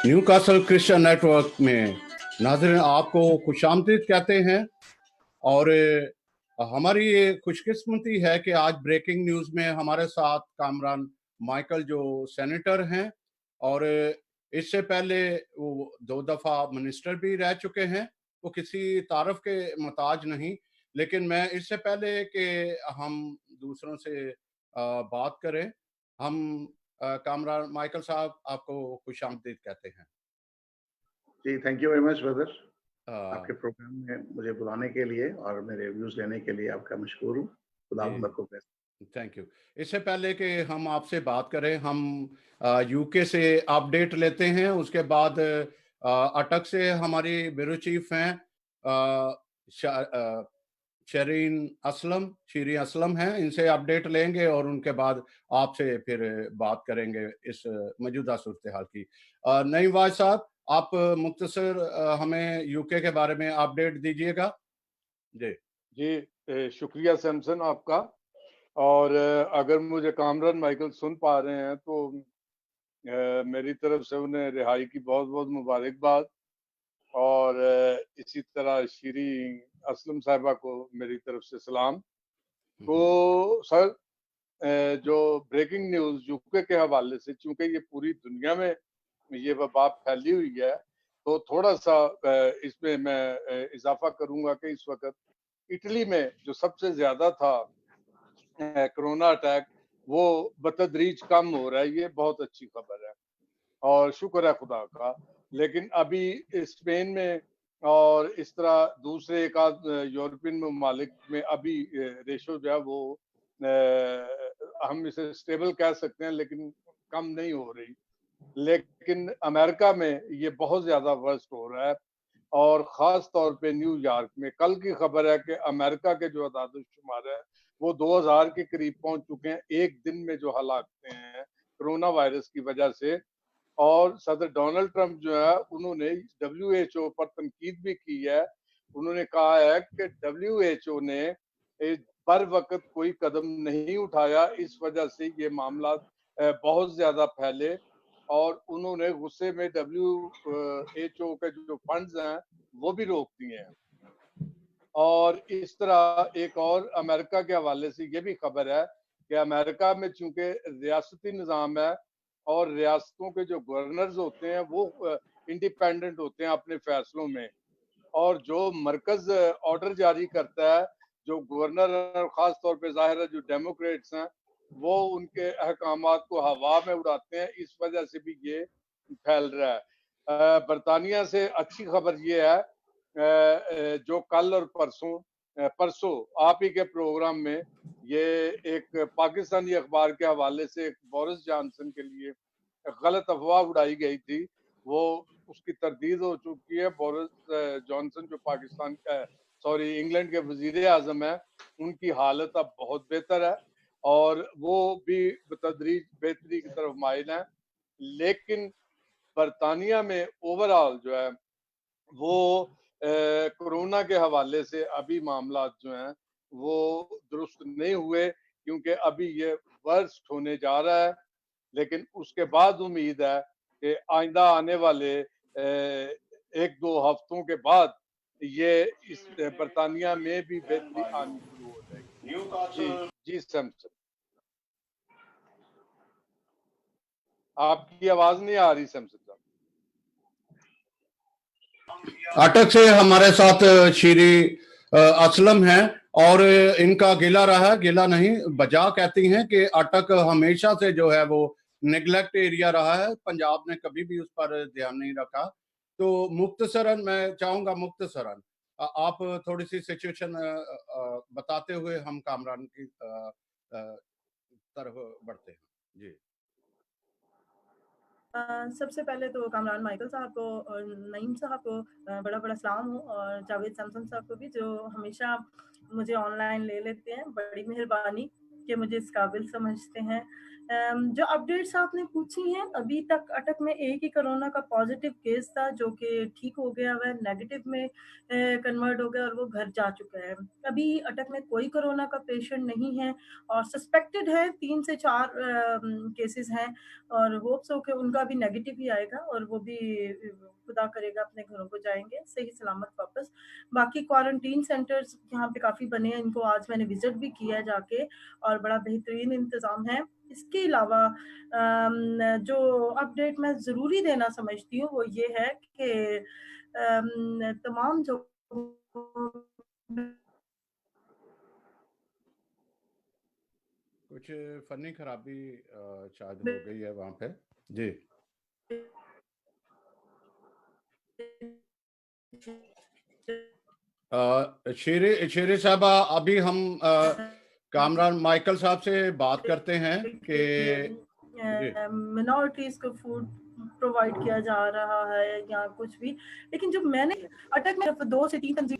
New castle Christian network में नाज़रीन आपको खुशामदीद कहते हैं। और हमारी ये खुशकिस्मती है कि आज ब्रेकिंग न्यूज़ में हमारे साथ कामरान माइकल जो सेनेटर हैं, और इससे पहले वो 2 दफ़ा मिनिस्टर भी रह चुके हैं। वो किसी तारफ़ के मोहताज नहीं, लेकिन मैं इससे पहले कि हम दूसरों से बात करें, हम कामरान माइकल साहब आपको खुशामदीद कहते हैं। जी, thank you very much brother. अ, आपके प्रोग्राम में मुझे बुलाने के लिए और मेरे व्यूज़ लेने के लिए आपका मशकूर हूँ। खुदा जी, आप को ब्लेस। Thank you. इससे पहले कि हम आपसे बात करें, हम यूके से अपडेट लेते हैं। उसके बाद अटक से हमारी ब्यूरो चीफ हैं शीरी असलम हैं। इनसे अपडेट लेंगे और उनके बाद आपसे फिर बात करेंगे इस मौजूदा सूरत हाल की। नईम वाज साहब, आप मुख्तसर हमें यूके के बारे में अपडेट दीजिएगा। जी जी, शुक्रिया सैमसन आपका। और अगर मुझे कामरान माइकल सुन पा रहे हैं तो मेरी तरफ से उन्हें रिहाई की बहुत बहुत मुबारकबाद। और इसी तरह शीरी असलम साहिबा को मेरी तरफ से सलाम। तो सर, जो ब्रेकिंग न्यूज़ यूके के हवाले से, चूंकि ये पूरी दुनिया में ये वबा फैली हुई है, तो थोड़ा सा इसमें मैं इजाफा करूंगा कि इस वक्त इटली में जो सबसे ज्यादा था कोरोना अटैक, वो बतदरीज कम हो रहा है। ये बहुत अच्छी खबर है और शुक्र है खुदा का। लेकिन अभी स्पेन में और इस तरह दूसरे एक आध यूरोपियन ममालिक में अभी रेशो जो है वो हम इसे स्टेबल कह सकते हैं, लेकिन कम नहीं हो रही। लेकिन अमेरिका में ये बहुत ज्यादा वर्स्ट हो रहा है, और ख़ास तौर पे न्यूयॉर्क में। कल की खबर है कि अमेरिका के जो अदाद-ओ-शुमार है वो 2000 के करीब पहुंच चुके हैं एक दिन में जो हलाकतें हैं कोरोना वायरस की वजह से। और सदर डोनाल्ड ट्रंप जो है उन्होंने डब्ल्यूएचओ पर तनकीद भी की है। उन्होंने कहा है कि डब्ल्यूएचओ ने बर वक्त कोई कदम नहीं उठाया, इस वजह से ये मामला बहुत ज्यादा फैले। और उन्होंने गुस्से में डब्ल्यूएचओ के जो फंड्स हैं वो भी रोक दिए हैं। और इस तरह एक और अमेरिका के हवाले से ये भी खबर है कि अमेरिका में चूंकि रियासती निज़ाम है और रियासतों के जो गवर्नर्स होते हैं वो इंडिपेंडेंट होते हैं अपने फैसलों में, और जो मरकज ऑर्डर जारी करता है, जो गवर्नर और ख़ास तौर पे ज़ाहिर है जो डेमोक्रेट्स हैं वो उनके अहकामात को हवा में उड़ाते हैं। इस वजह से भी ये फैल रहा है। बरतानिया से अच्छी खबर ये है, जो कल और परसों आप ही के प्रोग्राम में ये एक पाकिस्तानी अखबार के हवाले से एक बोरिस जॉनसन के लिए गलत अफवाह उड़ाई गई थी, वो उसकी तरदीद हो चुकी है। बोरिस जॉनसन जो पाकिस्तान का सॉरी इंग्लैंड के वजीर आजम है, उनकी हालत अब बहुत बेहतर है और वो भी बतदरीज बेहतरी की तरफ माइल है। लेकिन बरतानिया में ओवरऑल जो है वो कोरोना के हवाले से अभी मामला जो हैं वो दुरुस्त नहीं हुए, क्योंकि अभी ये वर्स्ट होने जा रहा है। लेकिन उसके बाद उम्मीद है कि आइंदा आने वाले एक दो हफ्तों के बाद ये इस बरतानिया में भी बेहतरी आनी शुरू हो जाएगी। जी जी सैमसन, आपकी आवाज नहीं आ रही सैमसन साहब। अटक से हमारे साथ शीरी असलम हैं, और इनका गिला रहा, गिला नहीं बजा कहती हैं कि अटक हमेशा से जो है वो निगलेक्ट एरिया रहा है, पंजाब ने कभी भी उस पर ध्यान नहीं रखा। तो मुख्तसरन मैं चाहूंगा, मुख्तसरन आप थोड़ी सी सिचुएशन बताते हुए हम कामरान की तरफ बढ़ते हैं। जी सबसे पहले तो कामरान माइकल साहब को और नईम साहब को बड़ा बड़ा सलाम हो, और जावेद सैमसन साहब को भी जो हमेशा मुझे ऑनलाइन ले लेते हैं। बड़ी मेहरबानी कि मुझे इस काबिल समझते हैं। जो अपडेट्स आपने पूछी हैं, अभी तक अटक में एक ही कोरोना का पॉजिटिव केस था जो कि ठीक हो गया हुआ है, नेगेटिव में कन्वर्ट हो गया और वो घर जा चुका है। अभी अटक में कोई कोरोना का पेशेंट नहीं है और सस्पेक्टेड है 3 से 4 केसेस हैं और होप्स हो कि उनका भी नेगेटिव ही आएगा और वो भी खुदा करेगा अपने घरों को जाएँगे सही सलामत वापस। बाकी क्वारंटीन सेंटर्स यहाँ पे काफ़ी बने हैं, इनको आज मैंने विज़िट भी किया है जाके और बड़ा बेहतरीन इंतज़ाम है। इसके अलावा जो अपडेट मैं ज़रूरी देना समझती हूँ वो ये है कि तमाम जो कुछ फनी खराबी शायद हो गई है वहाँ पे। जी। शेरे साहबा, अभी हम कामरान माइकल साहब से बात करते हैं कि जी। मिनॉरिटीज को फूड प्रोवाइड किया जा रहा है या कुछ भी, लेकिन जो मैंने अटक में 2 से 3 तंजीम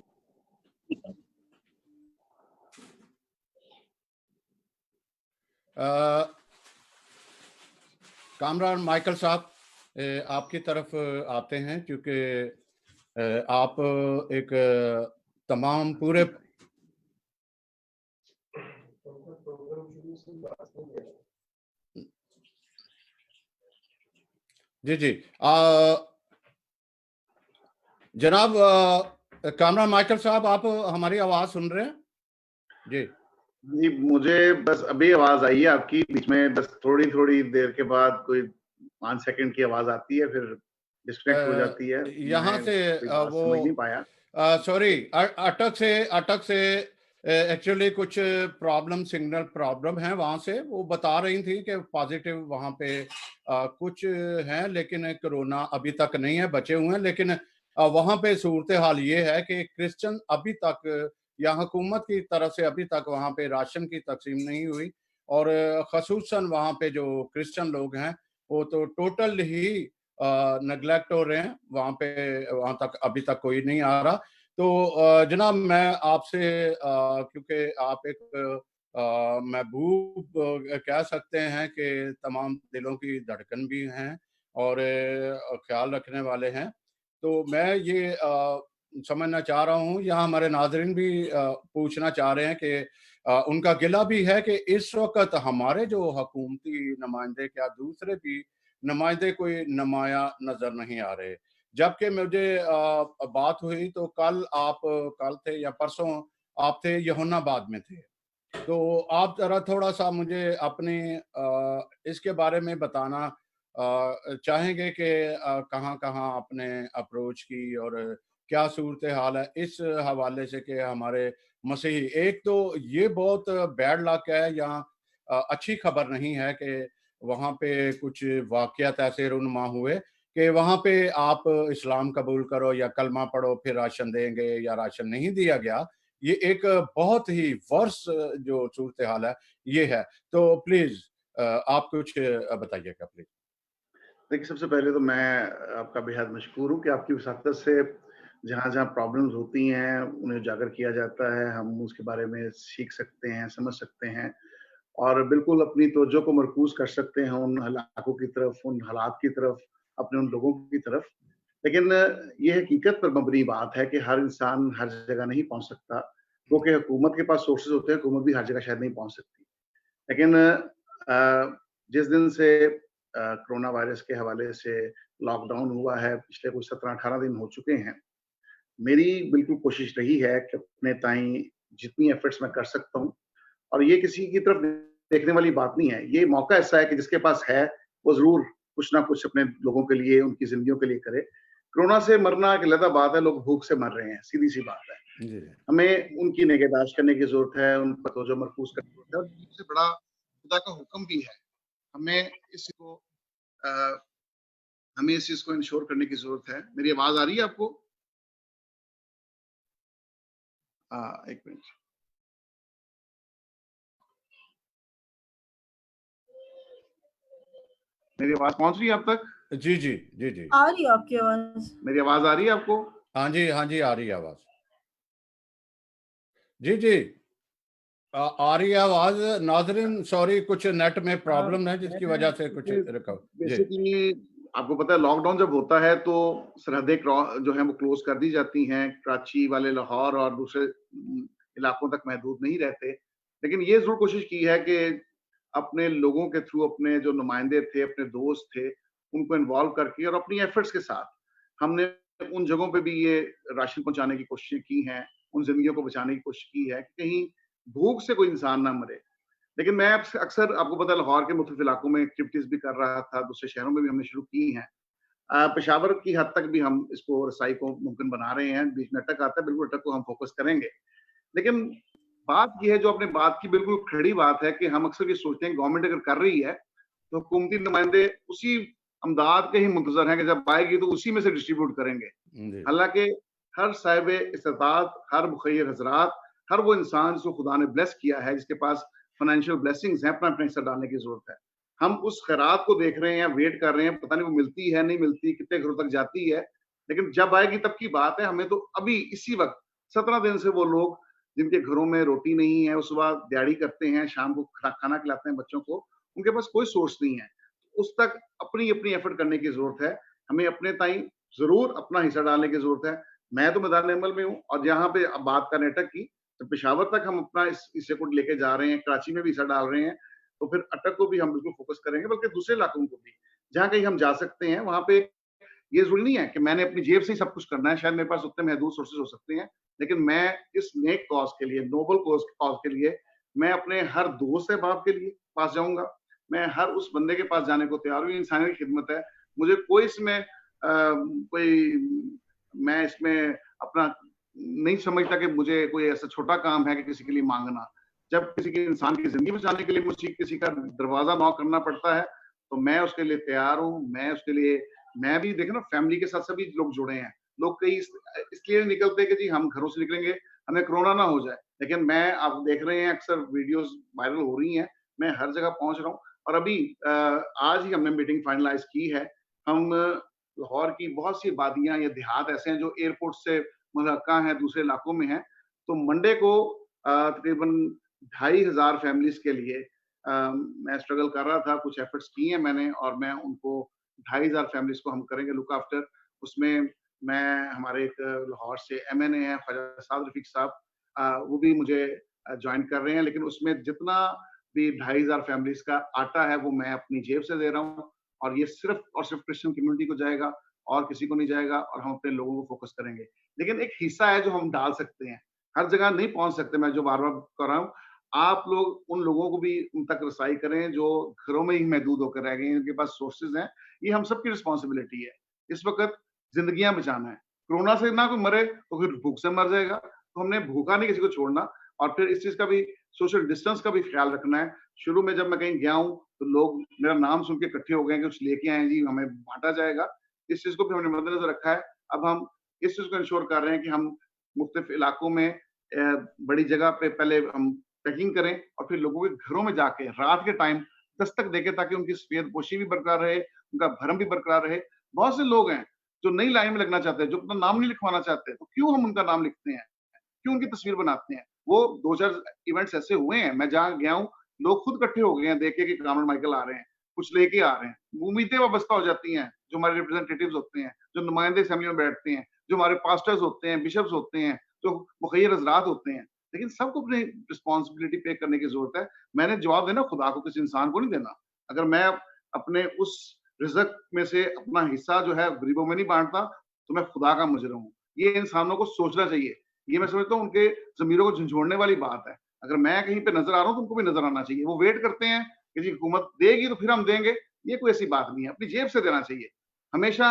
कामरान माइकल साहब आपकी तरफ आते हैं क्योंकि आप एक तमाम पूरे जी जी जनाब कामरान माइकल साहब, आप हमारी आवाज सुन रहे हैं? जी जी, मुझे बस अभी आवाज आई है आपकी, बीच में बस थोड़ी थोड़ी देर के बाद कोई 5 सेकंड की आवाज आती है, फिर डिस्कनेक्ट हो जाती है। यहाँ मैं से कोई बात समझ नहीं पाया। सॉरी, अटक से एक्चुअली कुछ प्रॉब्लम, सिग्नल प्रॉब्लम है वहां से। वो बता रही थी कि पॉजिटिव वहां पे कुछ हैं, लेकिन कोरोना अभी तक नहीं है, बचे हुए हैं। लेकिन वहां पे सूरत हाल ये है कि क्रिश्चियन अभी तक या हुकूमत की तरफ से अभी तक वहां पे राशन की तकसीम नहीं हुई और खसूसन वहां पे जो क्रिश्चियन लोग हैं वो तो टोटल ही नेग्लेक्ट हो रहे हैं। वहां पे वहां तक अभी तक कोई नहीं आ रहा। तो जनाब, मैं आपसे क्योंकि आप एक महबूब कह सकते हैं कि तमाम दिलों की धड़कन भी हैं और ख्याल रखने वाले हैं, तो मैं ये समझना चाह रहा हूँ, यहाँ हमारे नाज़रीन भी पूछना चाह रहे हैं कि उनका गिला भी है कि इस वक़्त हमारे जो हुकूमती नुमाइंदे, क्या दूसरे भी नुमाइंदे कोई नुमाया नज़र नहीं आ रहे। जबकि मुझे बात हुई तो कल थे या परसों आप थे यहोनाबाद में थे। तो आप ज़रा थोड़ा-सा मुझे अपनी इसके बारे में बताना चाहेंगे कि कहाँ-कहाँ आपने अप्रोच की और क्या सूरत-ए-हाल है इस हवाले से कि हमारे मसीही, एक तो ये बहुत बैड लक है या अच्छी खबर नहीं है कि वहाँ पे कुछ वाक़यात ऐसे रूनुमा हुए कि वहाँ पे आप इस्लाम कबूल करो या कलमा पढ़ो फिर राशन देंगे या राशन नहीं दिया गया। ये एक बहुत ही वर्स जो सूरत-ए-हाल है, ये है। तो प्लीज़ आप कुछ बताइएगा प्लीज़। देखिए, सबसे पहले तो मैं आपका बेहद मशकूर हूँ कि आपकी वसातत से जहाँ-जहाँ प्रॉब्लम्स होती हैं, उन्हें उजागर किया जाता है, हम उसके बारे में सीख सकते हैं, समझ सकते हैं और बिल्कुल अपनी तवज्जो को मरकूज़ कर सकते हैं उन इलाकों की तरफ, उन हालात की तरफ, अपने उन लोगों की तरफ। लेकिन ये हकीकत पर मबनी बात है कि हर इंसान हर जगह नहीं पहुँच सकता, क्योंकि हुकूमत के पास सोर्सेज़ होते हैं, हुकूमत भी हर जगह शायद नहीं पहुँच सकती। लेकिन जिस दिन से कोरोना वायरस के हवाले से लॉकडाउन हुआ है, पिछले कुछ 17-18 दिन हो चुके हैं। मेरी बिल्कुल कोशिश रही है कि अपने ताईं जितनी एफर्ट्स मैं कर सकता हूँ और ये किसी की तरफ देखने वाली बात नहीं है। ये मौका ऐसा है कि जिसके पास है, वो ज़रूर कुछ ना कुछ अपने लोगों के लिए, उनकी ज़िंदगियों के लिए करे। कोरोना से मरना एक अलग बात है, लोग भूख से मर रहे हैं, सीधी-सी बात है। जी। हमें उनकी निगहदाश्त करने की ज़रूरत है, उन पर तवज्जो मरकूज़ करने की ज़रूरत है और सबसे बड़ा खुदा का हुक्म भी है। हमें इसको अ, हमें इस चीज़ को इंश्योर करने की ज़रूरत है। मेरी आवाज़ आ रही है आपको? हाँ, 1 मिनट। मेरी आवाज़ पहुँच रही है आप तक? जी, जी। जी, जी। आ रही है आपकी आवाज़? मेरी आवाज़ आ रही है आपको? हाँ जी, हाँ जी, आ रही है आवाज़। जी, जी। आ रही है आवाज नाजरीन? सॉरी, कुछ नेट में प्रॉब्लम है जिसकी वजह से कुछ रुका जी। बेसिकली आपको पता है लॉकडाउन जब होता है तो सरहदें जो है वो क्लोज कर दी जाती हैं, कराची वाले लाहौर और दूसरे इलाकों तक महदूद नहीं रहते। लेकिन ये जरूर कोशिश की है कि अपने लोगों के थ्रू, अपने जो नुमाइंदे थे, अपने दोस्त थे, उनको इन्वॉल्व करके और अपनी एफर्ट्स के साथ हमने उन जगहों पे भी ये राशन पहुंचाने की कोशिश की है, उन जिंदगियों को बचाने की कोशिश की है कि कहीं भूख से कोई इंसान ना मरे। लेकिन मैं अक्सर आपको पता है लाहौर के मुख्तलिफ इलाकों में एक्टिविटीज भी कर रहा था, दूसरे शहरों में भी हमने शुरू की हैं। पेशावर की हद तक भी हम इसको रसाई को मुमकिन बना रहे हैं। बीच में अटक आता है, बिल्कुल अटक को हम फोकस करेंगे। लेकिन बात यह है, जो अपने बात की बिल्कुल खड़ी बात है कि हम अक्सर ये सोचते हैं गवर्नमेंट अगर कर रही है तो हुकूमती नुमाइंदे उसी अमदाद के ही मुंतजर हैं कि जब आएगी तो उसी में से डिस्ट्रीब्यूट करेंगे। हालांकि हर साहिब इस्तात, हर मुखैर हजरात, हर वो इंसान जिसको खुदा ने ब्लेस किया है, जिसके पास फाइनेंशियल ब्लेसिंग्स हैं, अपना अपना हिस्सा डालने की जरूरत है। हम उस खैरात को देख रहे हैं, वेट कर रहे हैं, पता नहीं वो मिलती है नहीं मिलती, कितने घरों तक जाती है, लेकिन जब आएगी तब की बात है। हमें तो अभी इसी वक्त 17 दिन से वो लोग जिनके घरों में रोटी नहीं है, वो सुबह दिहाड़ी करते हैं, शाम को खाना खिलाते हैं बच्चों को, उनके पास कोई सोर्स नहीं है। उस तक अपनी अपनी एफर्ट करने की जरूरत है। हमें अपने ताई जरूर अपना हिस्सा डालने की जरूरत है। मैं तो मैदान अमल में हूँ, और जहाँ पे अब बात करने अटक की, तो पेशावर तक हम अपना इस हिस्से को लेके जा रहे हैं, कराची में भी हिस्सा डाल रहे हैं, तो फिर अटक को भी हम बिल्कुल फोकस करेंगे, बल्कि दूसरे इलाकों को भी जहाँ कहीं हम जा सकते हैं वहां पे। ये जरूरी नहीं है कि मैंने अपनी जेब से ही सब कुछ करना है, शायद मेरे पास उतने महदूद सोर्सेज हो सकते हैं, लेकिन मैं इस नेक कॉज के लिए, नोबल कॉज के लिए, मैं अपने हर दोस्त अहबाब के लिए पास जाऊंगा। मैं हर उस बंदे के पास जाने को तैयार हूँ। इंसानियत की खिदमत है। मुझे कोई इसमें कोई, मैं इसमें अपना नहीं समझता कि मुझे कोई ऐसा छोटा काम है कि किसी के लिए मांगना। जब किसी के इंसान की जिंदगी बचाने के लिए मुझे किसी का दरवाजा नॉक करना पड़ता है, तो मैं उसके लिए तैयार हूँ। मैं उसके लिए, मैं भी देखे ना, फैमिली के साथ सभी लोग जुड़े हैं। लोग कई इसलिए निकलते कि जी हम घरों से निकलेंगे, हमें कोरोना ना हो जाए, लेकिन मैं, आप देख रहे हैं अक्सर वीडियोस वायरल हो रही हैं, मैं हर जगह पहुंच रहा हूँ। और अभी आज ही हमने मीटिंग फाइनलाइज की है। हम लाहौर की बहुत सी वादियां या देहात ऐसे हैं जो एयरपोर्ट से मुल्हका हैं, दूसरे इलाकों में हैं, तो मंडे को तकरीबन 2500 फैमिलीज के लिए मैं स्ट्रगल कर रहा था। कुछ एफर्ट्स किए हैं मैंने, और मैं उनको 2500 फैमिलीज को हम करेंगे लुक आफ्टर। उसमें मैं, हमारे एक लाहौर से MNA हैं ख्वाजा साद रफीक साहब, वो भी मुझे ज्वाइन कर रहे हैं। लेकिन उसमें जितना भी 2500 फैमिलीज का आटा है वो मैं अपनी जेब से दे रहा हूँ, और ये सिर्फ और सिर्फ क्रिश्चियन कम्युनिटी को जाएगा और किसी को नहीं जाएगा, और हम अपने लोगों को फोकस करेंगे। लेकिन एक हिस्सा है जो हम डाल सकते हैं, हर जगह नहीं पहुंच सकते। मैं जो बार बार कर रहा हूँ, आप लोग उन लोगों को भी उन तक रसाई करें जो घरों में ही महदूद होकर रह गए हैं, उनके पास सोर्सेज हैं। ये हम सबकी रिस्पॉन्सिबिलिटी है। इस वक्त जिंदगियां बचाना है। कोरोना से ना कोई मरे तो फिर भूख से मर जाएगा, तो हमने भूखा नहीं किसी को छोड़ना। और फिर इस चीज का भी, सोशल डिस्टेंस का भी ख्याल रखना है। शुरू में जब मैं कहीं गया हूँ तो लोग मेरा नाम सुन के इकट्ठे हो गए कि कुछ लेके आए जी, हमें बांटा जाएगा। इस चीज को भी हमने मद्देनजर रखा है। अब हम इस चीज को इंश्योर कर रहे हैं कि हम मुख्तलिफ इलाकों में बड़ी जगह पे पहले हम पैकिंग करें, और फिर लोगों के घरों में जाके रात के टाइम दस्तक देके, ताकि उनकी सफेद पोशी भी बरकरार रहे, उनका भरम भी बरकरार रहे। बहुत से लोग हैं जो नई लाइन में लगना चाहते हैं, जो अपना नाम नहीं लिखवाना चाहते, तो क्यों हम उनका नाम लिखते हैं, क्यों उनकी तस्वीर बनाते हैं। वो 2-4 इवेंट्स ऐसे हुए हैं, मैं जहाँ गया हूँ, लोग खुद इकट्ठे हो गए हैं देख के कि कामरान माइकल आ रहे हैं, कुछ लेके आ रहे हैं। उम्मीदें वाबस्ता हो जाती हैं जो हमारे रिप्रेजेंटेटिव्स होते हैं, जो नुमाइंदे असेंबली में बैठते हैं, जो हमारे पास्टर्स होते हैं, बिशप्स होते हैं, जो मुखैर हजरात होते हैं। लेकिन सबको अपनी रिस्पॉन्सिबिलिटी पे करने की जरूरत है। मैंने जवाब देना खुदा को, किसी इंसान को नहीं देना। अगर मैं अपने उस रिज़्क में से अपना हिस्सा जो है गरीबों में नहीं बांटता, तो मैं खुदा का मुजरिम हूँ। ये इंसानों को सोचना चाहिए। ये मैं समझता हूँ उनके ज़मीरों को झंझोड़ने वाली बात है। अगर मैं कहीं पे नजर आ रहा हूँ तो उनको भी नजर आना चाहिए। वो वेट करते हैं कि जी हुकूमत देगी तो फिर हम देंगे। ये कोई ऐसी बात नहीं है। अपनी जेब से देना चाहिए। हमेशा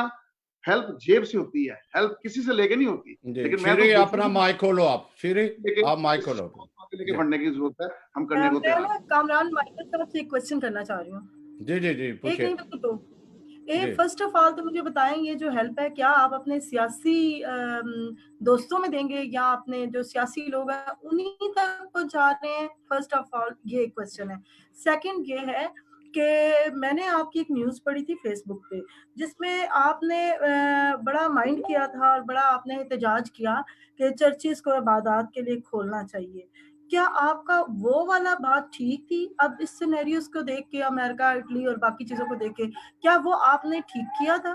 हेल्प जेब से होती है, हेल्प किसी से लेके नहीं होती। लेकिन मैं श्री तो अपना माइक खोलो, आप श्री, आप माइक खोलो। लेके बढ़ने की जरूरत है, हम करने को तैयार मैं कामरान माइकल साहब से एक क्वेश्चन करना चाह रही हूँ। जी जी जी, पूछिए। एक नहीं तो फर्स्ट ऑफ ऑल तो मुझे बताएं, ये जो हेल्प है क्या आप अपने सियासी दोस्तों में देंगे, या अपने जो सियासी लोग हैं उन्हीं तक पहुंचा रहे हैं? फर्स्ट ऑफ ऑल ये एक क्वेश्चन है। सेकंड ये है कि मैंने आपकी एक न्यूज़ पढ़ी थी फेसबुक पे, जिसमें आपने बड़ा माइंड किया था और बड़ा आपने एहतजाज किया कि चर्चिस को इबादत के लिए खोलना चाहिए। क्या आपका वो वाला बात ठीक थी? अब इस सिनेरियोस को देख के, अमेरिका, इटली और बाकी चीज़ों को देख के, क्या वो आपने ठीक किया था?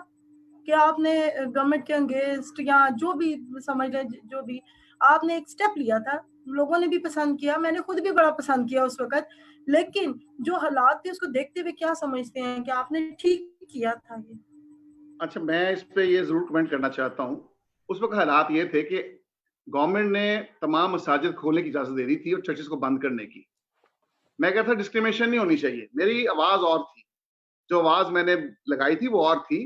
क्या आपने गवर्नमेंट के अगेंस्ट या जो भी समझ लें, जो भी आपने एक स्टेप लिया था, लोगों ने भी पसंद किया, मैंने खुद भी बड़ा पसंद किया उस वक़्त, लेकिन जो हालात थे उसको देखते हुए क्या समझते हैं कि आपने ठीक किया था ये? अच्छा, मैं इस पे ये ज़रूर कमेंट करना चाहता हूँ। उस वक़्त हालात ये थे कि गवर्नमेंट ने तमाम मसाजिद खोलने की इजाज़त दे दी थी और चर्चेज़ को बंद करने की। मैं कहता था डिस्क्रिमिनेशन नहीं होनी चाहिए। मेरी आवाज़ और थी। जो आवाज़ मैंने लगाई थी वो और थी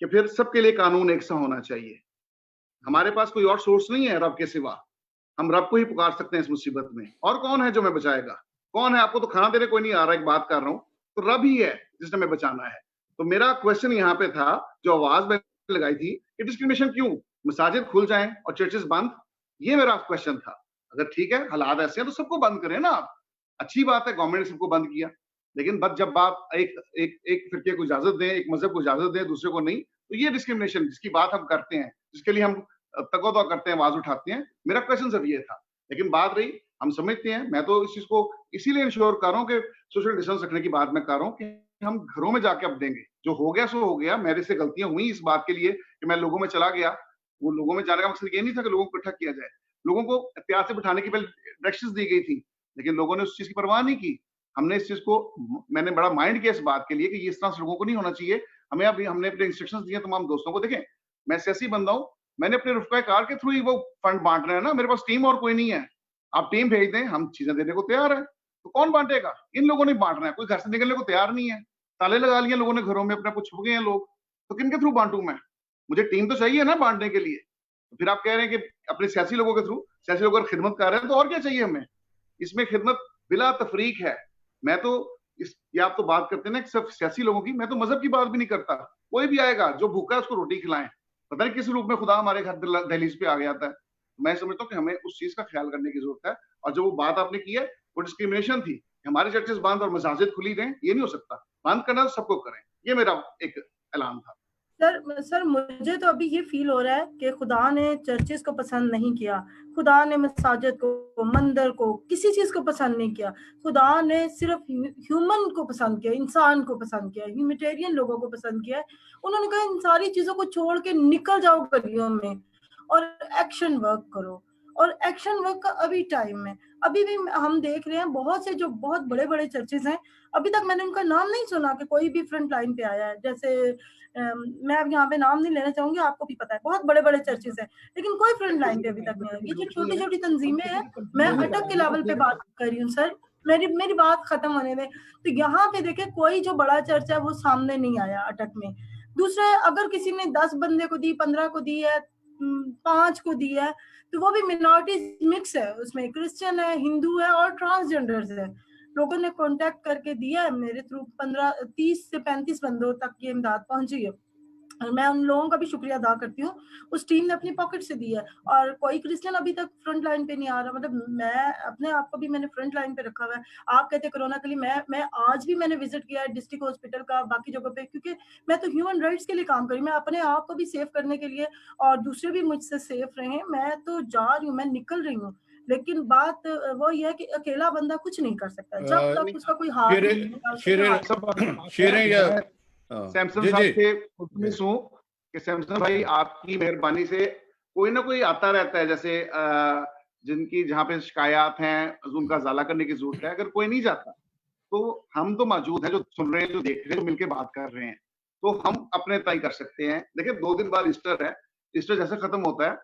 कि फिर सबके लिए कानून एक सा होना चाहिए। हमारे पास कोई और सोर्स नहीं है रब के सिवा। हम रब को ही पुकार सकते हैं इस मुसीबत में। और कौन है जो हमें बचाएगा? कौन है? आपको तो खाना देने कोई नहीं आ रहा, एक बात कर रहा हूँ। तो रब ही है जिसने हमें बचाना है। तो मेरा क्वेश्चन यहाँ पे था, जो आवाज़ मैंने लगाई थी कि डिस्क्रिमिनेशन क्यों? मसाजिद खुल जाएँ और चर्चेज़ बंद? ये मेरा क्वेश्चन था। अगर ठीक है, हालात ऐसे हैं तो सबको बंद करें ना आप। अच्छी बात है गवर्नमेंट ने सबको बंद किया। लेकिन बस जब आप एक एक एक फिरके को इजाज़त दें, एक मज़हब को इजाज़त दें, दूसरे को नहीं, तो ये डिस्क्रिमिनेशन जिसकी बात हम करते हैं, जिसके लिए हम तको-दो करते हैं, आवाज़ उठाते हैं, मेरा क्वेश्चन सिर्फ ये था। लेकिन बात रही, हम समझते हैं, मैं तो इस चीज़ को इसीलिए इंश्योर कर रहा हूँ कि सोशल डिस्टेंस रखने की बात मैं कर रहा हूँ कि हम घरों में जाके अब देंगे। जो हो गया सो हो गया, मेरे से गलतियाँ हुई इस बात के लिए कि मैं लोगों में चला गया। वो लोगों में जाने का मकसद ये नहीं था कि लोगों को इकट्ठा किया जाए। लोगों को एहतियात से बिठाने की पहले डायरेक्शंस दी गई थी, लेकिन लोगों ने उस चीज़ की परवाह नहीं की। हमने इस चीज़ को मैंने बड़ा माइंड किया इस बात के लिए कि ये इस तरह से लोगों को नहीं होना चाहिए। हमने अपने इंस्ट्रक्शंस दिए तमाम दोस्तों को। देखें, मैं सियासी बंदा हूँ, मैंने अपने रुफ़का कार के थ्रू ही वो फंड बाँट रहे हैं ना, मेरे पास टीम और कोई नहीं है। आप टीम भेज दें, हम चीज़ें देने को तैयार हैं। तो कौन बाँटेगा? इन लोगों ने बाँटना है, कोई घर से निकलने को तैयार नहीं है। ताले लगा लिए लोगों ने घरों में अपने, छुप गए हैं लोग। तो किनके थ्रू बाँटूँ मैं? मुझे टीम तो चाहिए ना बाँटने के लिए। तो फिर आप कह रहे हैं कि अपने सियासी लोगों के थ्रू, सियासी लोग अगर खिदमत कर रहे हैं तो और क्या चाहिए हमें? इसमें खिदमत बिला तफरीक है। मैं तो इस ये आप तो बात करते हैं ना कि सिर्फ सियासी लोगों की, मैं तो मज़हब की बात भी नहीं करता। कोई भी आएगा, जो भूखा है उसको रोटी खिलाएँ। पता नहीं किस रूप में खुदा हमारे घर दहलीज पे आ गया था। मैं समझता हूँ कि हमें उस चीज़ का ख्याल करने की ज़रूरत है। और जो वो बात आपने की है, वो डिस्क्रिमिनेशन थी। हमारे चर्चेज़ बंद और मसाजिद खुली रहें, ये नहीं हो सकता। बंद करना तो सबको करें। ये मेरा एक ऐलान था। सर मुझे तो अभी ये फ़ील हो रहा है कि खुदा ने चर्चेज़ को पसंद नहीं किया। खुदा ने मसाजिद को, मंदिर को, किसी चीज़ को पसंद नहीं किया। खुदा ने सिर्फ़ ह्यूमन को पसंद किया, इंसान को पसंद किया, ह्यूमैनिटेरियन लोगों को पसंद किया है। उन्होंने कहा इन सारी चीज़ों को छोड़ के निकल जाओ गलियों में और एक्शन वर्क करो। और एक्शन वर्क का अभी टाइम है। अभी भी हम देख रहे हैं बहुत से जो बहुत बड़े-बड़े चर्चेज़ हैं, अभी तक मैंने उनका नाम नहीं सुना कि कोई भी फ्रंट लाइन पे आया है। जैसे मैं अब यहाँ पे नाम नहीं लेना चाहूँगी, आपको भी पता है, बहुत बड़े-बड़े चर्चेज़ हैं, लेकिन कोई फ्रंट लाइन पे अभी तक नहीं आई। ये जो छोटी-छोटी तंज़ीमें हैं, मैं अटक के लेवल पे बात कर रही हूँ सर, मेरी मेरी बात खत्म होने दें। तो यहाँ पे देखिए कोई जो बड़ा चर्च है वो सामने नहीं आया अटक में। दूसरा अगर किसी ने 10 बंदे को दी, 15 को दी है, 5 को दी है, तो वो भी मिनॉरिटीज़ मिक्स है, उसमें क्रिश्चियन है, हिंदू है और ट्रांसजेंडर्स है। लोगों ने कॉन्टैक्ट करके दिया है मेरे थ्रू 30 से 35 बंदों तक ये इमदाद पहुँची है। और मैं उन लोगों का भी शुक्रिया अदा करती हूँ। उस टीम ने अपनी पॉकेट से दी है और कोई क्रिश्चियन अभी तक फ्रंट लाइन पे नहीं आ रहा। मतलब मैं अपने आप को भी मैंने फ्रंट लाइन पे रखा हुआ है। आप कहते हैं कोरोना के लिए मैं आज भी मैंने विज़िट किया है डिस्ट्रिक्ट हॉस्पिटल का, बाकी जगहों पे क्योंकि मैं तो ह्यूमन राइट्स के लिए काम कर रही हूँ। मैं अपने आप को भी सेव करने के लिए और दूसरे भी मुझसे सेफ रहें, मैं तो जा रही हूँ, मैं निकल रही हूँ। लेकिन बात वो ये है कि अकेला बंदा कुछ नहीं कर सकता। जब तक उसका कोई हाथ शेरे नहीं होगा, शेरे हाथ शेरे या मैं सैमसन जी साहब जी से मुतमिस हूँ कि सैमसन भाई आपकी मेहरबानी से कोई ना कोई आता रहता है, जैसे जिनकी जहाँ पे शिकायत हैं उनका ज़ाला करने की ज़रूरत है। अगर कोई नहीं जाता तो हम तो मौजूद हैं, जो सुन रहे हैं, जो देख रहे हैं, जो मिलके बात कर रहे हैं, तो हम अपने तय कर सकते हैं। देखिए 2 दिन बाद ईस्टर है, ईस्टर जैसे खत्म होता है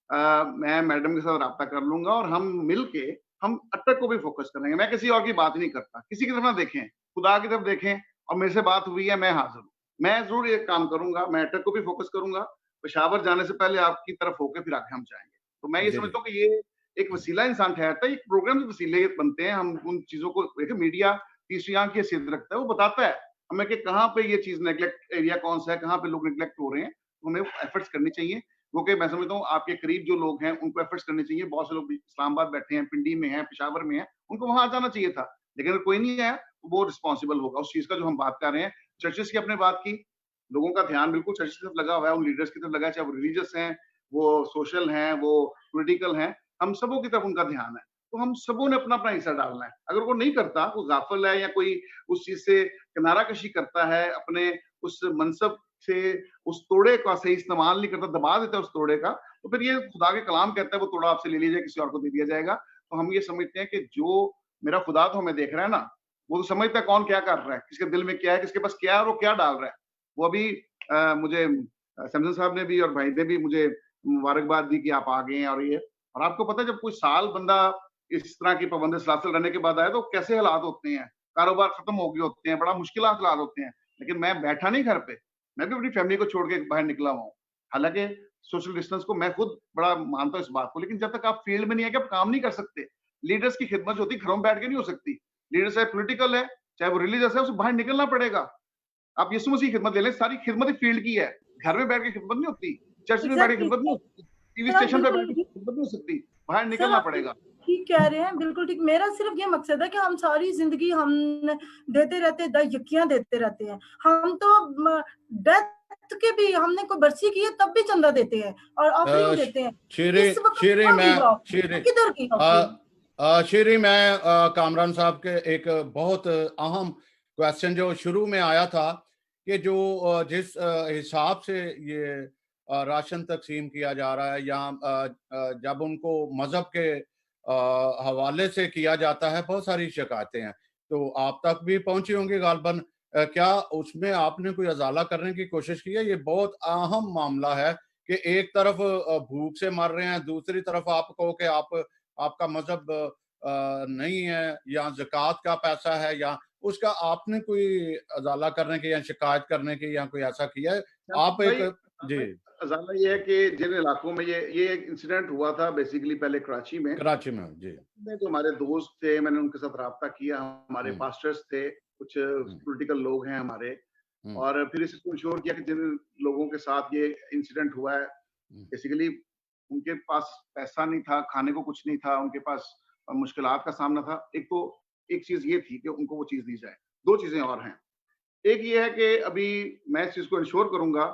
मैं मैडम के साथ राब्ता कर लूँगा और हम मिलके हम अटक को भी फोकस करेंगे। मैं किसी और की बात नहीं करता, किसी की तरफ ना देखें, खुदा की तरफ देखें और मेरे से बात हुई है, मैं हाज़िर हूँ। मैं ज़रूर ये काम करूँगा, मैं अटक को भी फोकस करूँगा, पेशावर जाने से पहले आपकी तरफ होके फिर आगे हम जाएँगे। तो मैं ये जी जी समझता हूँ कि ये एक वसीला इंसान ठहरता है, एक प्रोग्राम के वसीले बनते हैं, हम उन चीज़ों को देखिए मीडिया तीसरी आँख की हैसियत रखता है, वो बताता है हमें कि कहाँ पे ये चीज़ नेगलेक्ट एरिया कौन-सा है, कहाँ पे लोग नेगलेक्ट हो रहे हैं, तो हमें एफर्ट्स करनी चाहिए। क्योंकि मैं समझता हूँ आपके करीब जो लोग हैं, उनको एफर्ट्स करने चाहिए। बहुत से लोग इस्लामाबाद बैठे हैं, पिंडी में हैं, पेशावर में हैं, उनको वहाँ आ जाना चाहिए था। लेकिन अगर कोई नहीं आया, तो वो रिस्पॉन्सिबल होगा उस चीज़ का जो हम बात कर रहे हैं। चर्चेज़ की आपने बात की, लोगों का ध्यान बिल्कुल चर्चेज़ की तरफ लगा हुआ है, उन लीडर्स की तरफ लगा है, चाहे वो रिलीजियस हैं, वो सोशल हैं, वो पॉलिटिकल हैं, हम सबों की तरफ उनका ध्यान है। तो हम सबों ने अपना अपना हिस्सा डालना है। अगर वो नहीं करता, वो गाफिल है या कोई उस चीज से किनारा कशी करता है, अपने उस मनसब से उस तोड़े का सही इस्तेमाल नहीं करता, दबा देता है उस तोड़े का, तो फिर ये खुदा के कलाम कहता है वो तोड़ा आपसे ले लिया जाए, किसी और को दे दिया जाएगा। तो हम ये समझते हैं कि जो मेरा खुदा तो हमें देख रहा है ना, वो तो समझता है कौन क्या कर रहा है, किसके दिल में क्या है, किसके पास क्या है और वो क्या डाल रहा है। वो अभी मुझे सैमसन साहब ने भी और भाई ने भी मुझे मुबारकबाद दी कि आप आ गए हैं। और आपको पता है जब कोई साल बंदा इस तरह की पाबंदी सलासल रहने के बाद आया तो कैसे हालात होते हैं, कारोबार खत्म हो गए होते हैं, बड़ा मुश्किल हालात होते हैं। लेकिन मैं बैठा नहीं घर पे, मैं भी अपनी फैमिली को छोड़ के बाहर निकला हुआ हूँ। हालांकि सोशल डिस्टेंस को मैं खुद बड़ा मानता हूँ इस बात को, लेकिन जब तक आप फील्ड में नहीं है कि आप काम नहीं कर सकते। लीडर्स की खिदमत जो होती है घरों में बैठ के नहीं हो सकती। लीडर चाहे पॉलिटिकल है, चाहे वो रिलीजियस है, उसे बाहर निकलना पड़ेगा। आप यीशु मसीह की खिदमत ले लें, सारी खिदमत ही फील्ड की है। घर में बैठ के खिदमत नहीं होती, चर्च में बैठ के एग्जैक्टली खिदमत नहीं होती, टीवी सर, आप स्टेशन पे बैठ बिल्कुल के खिदमत नहीं हो सकती, बाहर सर निकलना आप पड़ेगा। ठीक कह रहे हैं, बिल्कुल ठीक। मेरा सिर्फ ये मकसद है कि हम सारी जिंदगी हम देते रहते यकियां देते रहते हैं। हम तो डेथ के भी हमने कोई बरसी की है तब भी चंदा देते हैं और ऑफरिंग देते हैं। शेरे इस वक्त शेरे कहाँ मैं गई शेरे ऑफरिंग, किधर गई ऑफरिंग? शेरे मैं कामरान साहब के एक बहुत अहम क्वेश्चन जो शुरू में आया था कि जो जिस हिसाब से ये राशन तकसीम किया जा रहा है या जब उनको मजहब के हवाले से किया जाता है, बहुत सारी शिकायतें हैं, तो आप तक भी पहुंची होंगी गालबन। क्या उसमें आपने कोई अजाला करने की कोशिश की है? ये बहुत अहम मामला है कि एक तरफ भूख से मर रहे हैं, दूसरी तरफ आप कहो कि आपका मजहब नहीं है या ज़कात का पैसा है, या उसका आपने कोई अज़ाला करने की या शिकायत करने की या कोई ऐसा किया है? आप भाई, एक जी, अजाला ये है कि जिन इलाकों में ये एक इंसिडेंट हुआ था बेसिकली पहले कराची में, कराची में। जी। जो हमारे दोस्त थे, मैंने उनके साथ राब्ता किया, हमारे हुँ, पास्टर्स थे, कुछ हुँ, पॉलिटिकल लोग हैं हमारे, हुँ, और फिर इसको इंश्योर किया कि जिन लोगों के साथ ये इंसिडेंट हुआ है, हुँ, बेसिकली उनके पास पैसा नहीं था, खाने को कुछ नहीं था, उनके पास मुश्किलात का सामना था। एक चीज ये थी कि उनको वो चीज दी जाए। 2 चीजें और हैं। एक ये है कि अभी मैं इस चीज को इंश्योर करूंगा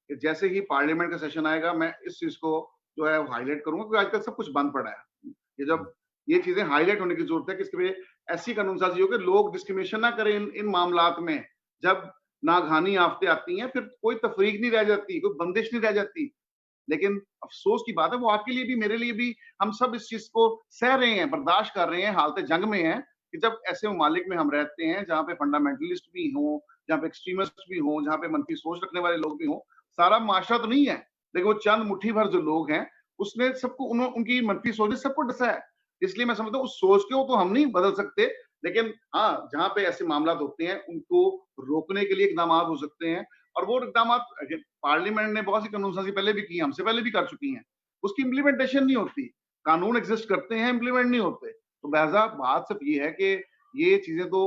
कि जैसे ही पार्लियामेंट का सेशन आएगा, मैं इस चीज को जो है हाईलाइट करूंगा, क्योंकि आजकल सब कुछ बंद पड़ा है। जब ये चीजें हाईलाइट होने की जरूरत है कि इसके लिए ऐसी कानून साजी हो कि लोग डिस्क्रिमिनेशन ना करें इन मामलात में। जब नागहानी आफतें आती हैं, फिर कोई तफरीक नहीं रह जाती, कोई बंदिश नहीं रह जाती। लेकिन अफसोस की बात है, वो आपके लिए भी मेरे लिए भी, हम सब इस चीज को सह रहे हैं, बर्दाश्त कर रहे हैं, हालत जंग में हैं कि जब ऐसे ममालिक में हम रहते हैं जहाँ पे फंडामेंटलिस्ट भी हों, जहाँ पे एक्सट्रीमिस्ट भी हों, जहाँ पे मनफी सोच रखने वाले लोग भी हों। सारा माशरा तो नहीं है, लेकिन वो चंद मुट्ठी भर जो लोग हैं, उसने सबको उनकी मनफी सोच ने सबको डसा है। इसलिए मैं समझता हूँ उस सोच को तो हम नहीं बदल सकते, लेकिन हाँ, जहाँ पे ऐसे मामला होते हैं उनको रोकने के लिए इकदाम हो सकते हैं। और वो इकदाम पार्लियामेंट ने बहुत सी कानून साजी पहले भी की, हमसे पहले भी कर चुकी हैं, उसकी इम्प्लीमेंटेशन नहीं होती। कानून एग्जिस्ट करते हैं, इम्प्लीमेंट नहीं होते। तो लिहाजा बात सिर्फ ये है कि ये चीजें तो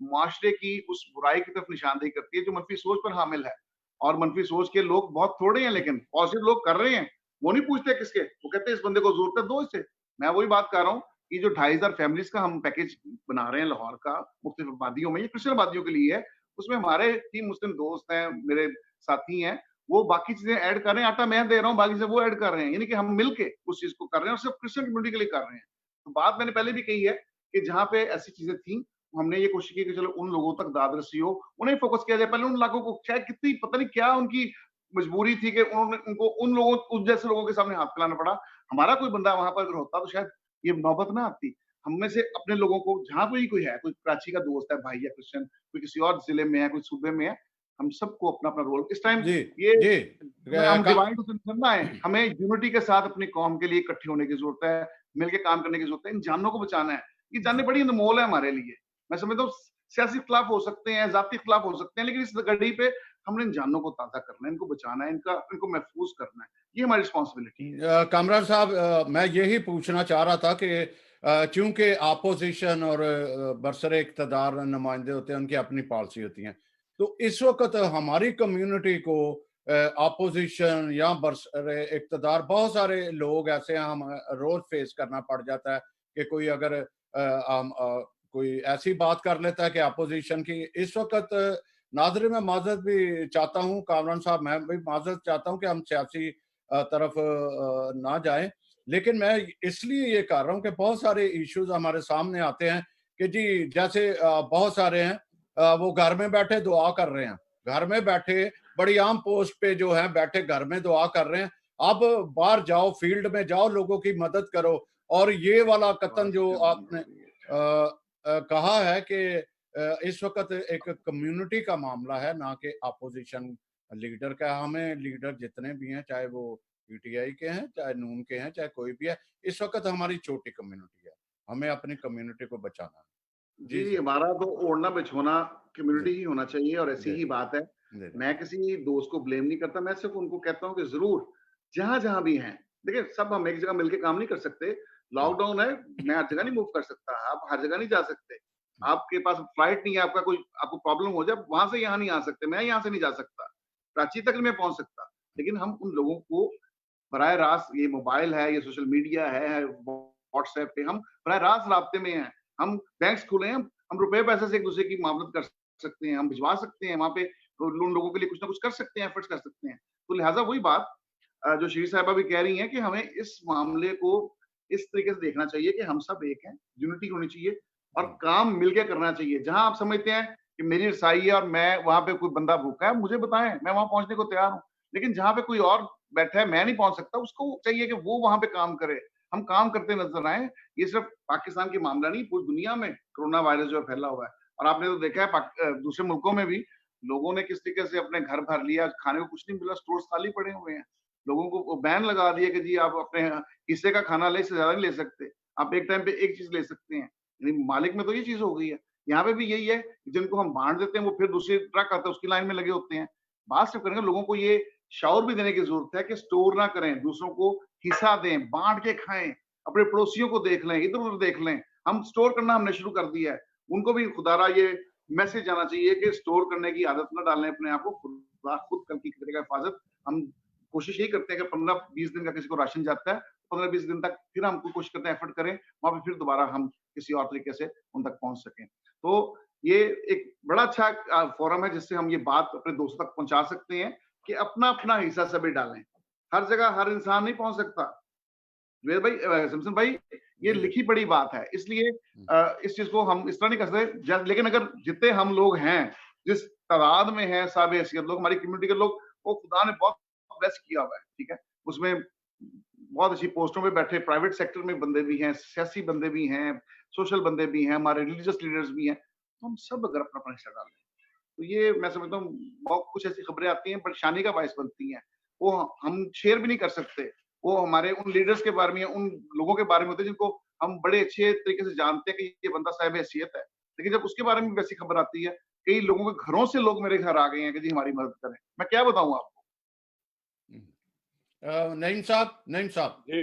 मुआशरे की उस बुराई की तरफ निशानदेही करती है जो मनफी सोच पर हामिल है। और मनफी सोच के लोग बहुत थोड़े हैं, लेकिन पॉजिटिव लोग कर रहे हैं। वो नहीं पूछते किसके, वो कहते हैं इस बंदे को जरूरत है, दो इसे। मैं वही बात कर रहा हूँ कि जो 2500 फैमिलीज का हम पैकेज बना रहे हैं लाहौर का, मुख्तलिफ आबादियों में, ये क्रिश्चियन आबादियों के लिए है। उसमें हमारे 3 मुस्लिम दोस्त हैं, मेरे साथी हैं, वो बाकी चीजें ऐड कर रहे हैं। आटा मैं दे रहा हूँ, बाकी चीजें वो ऐड कर रहे हैं, यानी कि हम मिलके उस चीज को कर रहे हैं और सिर्फ क्रिश्चियन कम्युनिटी के लिए कर रहे हैं। तो बात मैंने पहले भी कही है कि जहाँ पे ऐसी चीजें थी, हमने ये कोशिश की कि चलो उन लोगों तक दाद रसी हो, उन्हें फोकस किया जाए। पहले उन इलाकों को, चाहे कितनी पता नहीं क्या उनकी मजबूरी थी कि उन्होंने उनको उन लोगों, उस जैसे लोगों के सामने हाथ फैलाना पड़ा। हमारा कोई बंदा वहां पर अगर होता तो शायद ये नौबत ना आती। हम में से अपने लोगों को, जहां कोई है, कोई कराची का दोस्त है, भाई है क्रिश्चियन, कोई किसी और जिले में है, कोई सूबे में है, हम सबको अपना अपना रोल इस टाइम, जी, ये जी। हम का डिवाइड करना है। हमें यूनिटी के साथ अपनी कौम के लिए इकट्ठे होने की जरूरत है, मिलकर काम करने की जरूरत है, इन जानों को बचाना है। ये जाने बड़ी अनमोल है हमारे लिए। मैं समझता हूँ सियासी खिलाफ हो सकते हैं, जाति खिलाफ हो सकते हैं, लेकिन इस घड़ी पे हमने इन जानों को ताजा करना है, इनको बचाना है, इनको महफूज करना है। ये हमारी रिस्पॉन्सिबिलिटी है। कामरान साहब, मैं यही पूछना चाह रहा था कि चूंकि अपोजिशन और बरसरे इक़्तिदार नुमाइंदे होते हैं, उनकी अपनी पॉलिसी होती हैं, तो इस वक्त हमारी कम्युनिटी को अपोजिशन या बरसरे इक़्तिदार, बहुत सारे लोग ऐसे हैं, हम रोज फेस करना पड़ जाता है कि कोई अगर कोई ऐसी बात कर लेता है कि अपोजिशन की इस वक्त नाज़रीन, मैं माजरत भी चाहता हूँ, कामरान साहब मैं भी माजरत चाहता हूँ कि हम सियासी तरफ ना जाएं, लेकिन मैं इसलिए ये कर रहा हूँ कि बहुत सारे इश्यूज हमारे सामने आते हैं कि जी जैसे बहुत सारे हैं वो घर में बैठे दुआ कर रहे हैं, घर में बैठे बड़ी आम पोस्ट पे जो है बैठे घर में दुआ कर रहे हैं। आप बाहर जाओ, फील्ड में जाओ, लोगों की मदद करो। और ये वाला कथन आवाज जो कम नहीं आपने आ रही है। कहा है कि इस वक्त एक कम्युनिटी का मामला है, ना कि अपोजिशन लीडर का। हमें लीडर जितने भी हैं, चाहे वो पीटीआई के हैं, चाहे नून के हैं, चाहे कोई भी है, इस वक्त हमारी छोटी कम्युनिटी है, हमें अपनी कम्युनिटी को बचाना है। जी, जी जी, सर। हमारा तो ओढ़ना-बिछोना जी कम्युनिटी ही होना चाहिए और ऐसी जी ही बात है। जी जी मैं किसी दोस्त को ब्लेम नहीं करता, मैं सिर्फ़ उनको कहता हूँ कि ज़रूर, जहाँ-जहाँ भी हैं, देखिए सब हम एक जगह मिलके काम नहीं कर सकते। हम्म, लॉकडाउन है, मैं हर जगह नहीं मूव कर सकता, आप हर जगह नहीं जा सकते। आपके पास फ्लाइट नहीं है, आपका कोई आपको प्रॉब्लम हो जाए, वहाँ से यहाँ नहीं आ सकते, मैं यहाँ से नहीं जा सकता, कराची तक नहीं मैं पहुँच सकता। लेकिन हम उन लोगों को बराह रास्त ये मोबाइल है, ये सोशल मीडिया है, व्हाट्सऐप पे हम बराह रास्त राब्ते में हैं। हम बैंक्स खुले हैं, हम रुपए पैसे से एक-दूसरे की मामलत कर सकते हैं, हम भिजवा सकते हैं, वहाँ पे तो उन लोगों के लिए कुछ ना कुछ कर सकते हैं, एफर्ट्स कर सकते हैं। तो लिहाज़ा वही बात जो श्री साहिबा भी कह रही हैं कि हमें इस मामले को इस तरीके से देखना चाहिए कि हम सब एक हैं, यूनिटी होनी चाहिए और हम्म, काम मिलके करना चाहिए। जहाँ आप समझते हैं कि मेरी रसाई है और मैं वहाँ पे कोई बंदा भूखा है, मुझे बताएँ, मैं वहाँ पहुँचने को तैयार हूँ। लेकिन जहाँ पे कोई और बैठा है, मैं नहीं पहुँच सकता, उसको चाहिए कि वो वहाँ पे काम करे। हम काम करते नज़र आएँ। ये सिर्फ़ पाकिस्तान की मामला नहीं, पूरी दुनिया में कोरोना वायरस जो है फैला हुआ है। और आपने तो देखा है दूसरे मुल्कों में भी लोगों ने किस तरीके से अपने घर भर लिया, खाने को कुछ नहीं मिला, स्टोर्स खाली पड़े हुए हैं। लोगों को वो बैन लगा दिया कि जी आप अपने हिस्से का खाना लें, इससे ज़्यादा नहीं ले सकते। आप एक टाइम पे एक चीज़ ले सकते हैं। यानी मालिक में तो ये चीज़ हो गई है। यहाँ पे भी यही है, जिनको हम बाँट देते हैं, वो फिर दूसरी ट्रक आता है, उसकी लाइन में लगे होते हैं। बात सिर्फ करेंगे, लोगों को ये शऊर भी देने की ज़रूरत है कि स्टोर ना करें, दूसरों को हिस्सा दें, बाँट के खाएँ, अपने पड़ोसियों को देख लें, इधर-उधर देख लें। हम स्टोर करना हमने शुरू कर दिया है। उनको भी खुदारा ये मैसेज जाना चाहिए कि स्टोर करने की आदत ना डालें अपने आप को, खुदा खुद कल की करेगा हिफाज़त। हम कोशिश यही करते हैं कि 15-20 दिन का किसी को राशन जाता है, 15-20 दिन तक फिर हम कोशिश करते हैं, एफर्ट करें, वहाँ पे फिर दोबारा हम किसी और तरीके से उन तक पहुँच सकें। तो ये एक बड़ा अच्छा फोरम है जिससे हम ये बात अपने दोस्तों तक पहुँचा सकते हैं कि अपना-अपना हिस्सा सभी डालें। हर जगह हर इंसान नहीं पहुँच सकता। जुबैर भाई सिमसन भाई, ये जी जी लिखी पड़ी बात है, इसलिए हम्म, इस चीज़ को हम इस तरह नहीं कर सकते लेकिन अगर जितने हम लोग हैं, जिस तादाद में हैं साहब हैसियत लोग, हमारी कम्युनिटी के लोग, वो खुदा ने बहुत ब्लेस किया हुआ है, ठीक है? उसमें बहुत अच्छी पोस्टों पे बैठे प्राइवेट सेक्टर में बंदे भी हैं, सियासी बंदे भी हैं, सोशल बंदे भी हैं, हमारे रिलीजियस लीडर्स भी हैं। तो हम सब अगर अपना-अपना हिस्सा डालें, तो ये मैं समझता हूँ बहुत कुछ ऐसी खबरें आती हैं, परेशानी का बायस बनती हैं। वो हम शेयर भी नहीं कर सकते। वो हमारे उन लीडर्स के बारे में या उन लोगों के बारे में होते हैं जिनको हम बड़े अच्छे तरीके से जानते हैं कि ये बंदा साहिब हैसियत है। लेकिन जब उसके बारे में वैसी खबर आती है, कई लोगों के घरों से लोग मेरे घर आ गए हैं कि जी हमारी मदद करें। मैं क्या बताऊँ आपको? नईम साहब, जी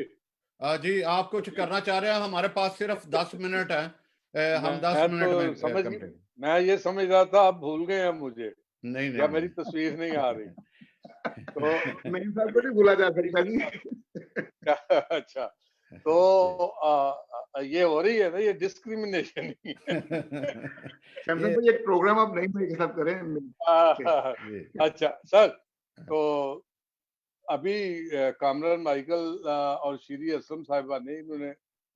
जी आप कुछ करना चाह रहे हैं? हमारे पास सिर्फ 10 मिनट है। हम 10 मिनट में मैं समझ कंप्लीट। मैं ये समझ रहा था आप भूल गए हैं मुझे नहीं नहीं या मेरी नहीं। तस्वीर नहीं आ रही तो नहीं साहब को नहीं भूला जा सकता जी। अच्छा तो जी। ये हो रही है ना ये डिस्क्रिमिनेशन ही सैमसंग ये भाई एक प्रोग्राम आप नहीं मेरे साथ करें मिलके। है। जी अच्छा सर तो अभी कामरान माइकल और श्री असलम साहिबा ने इन्होंने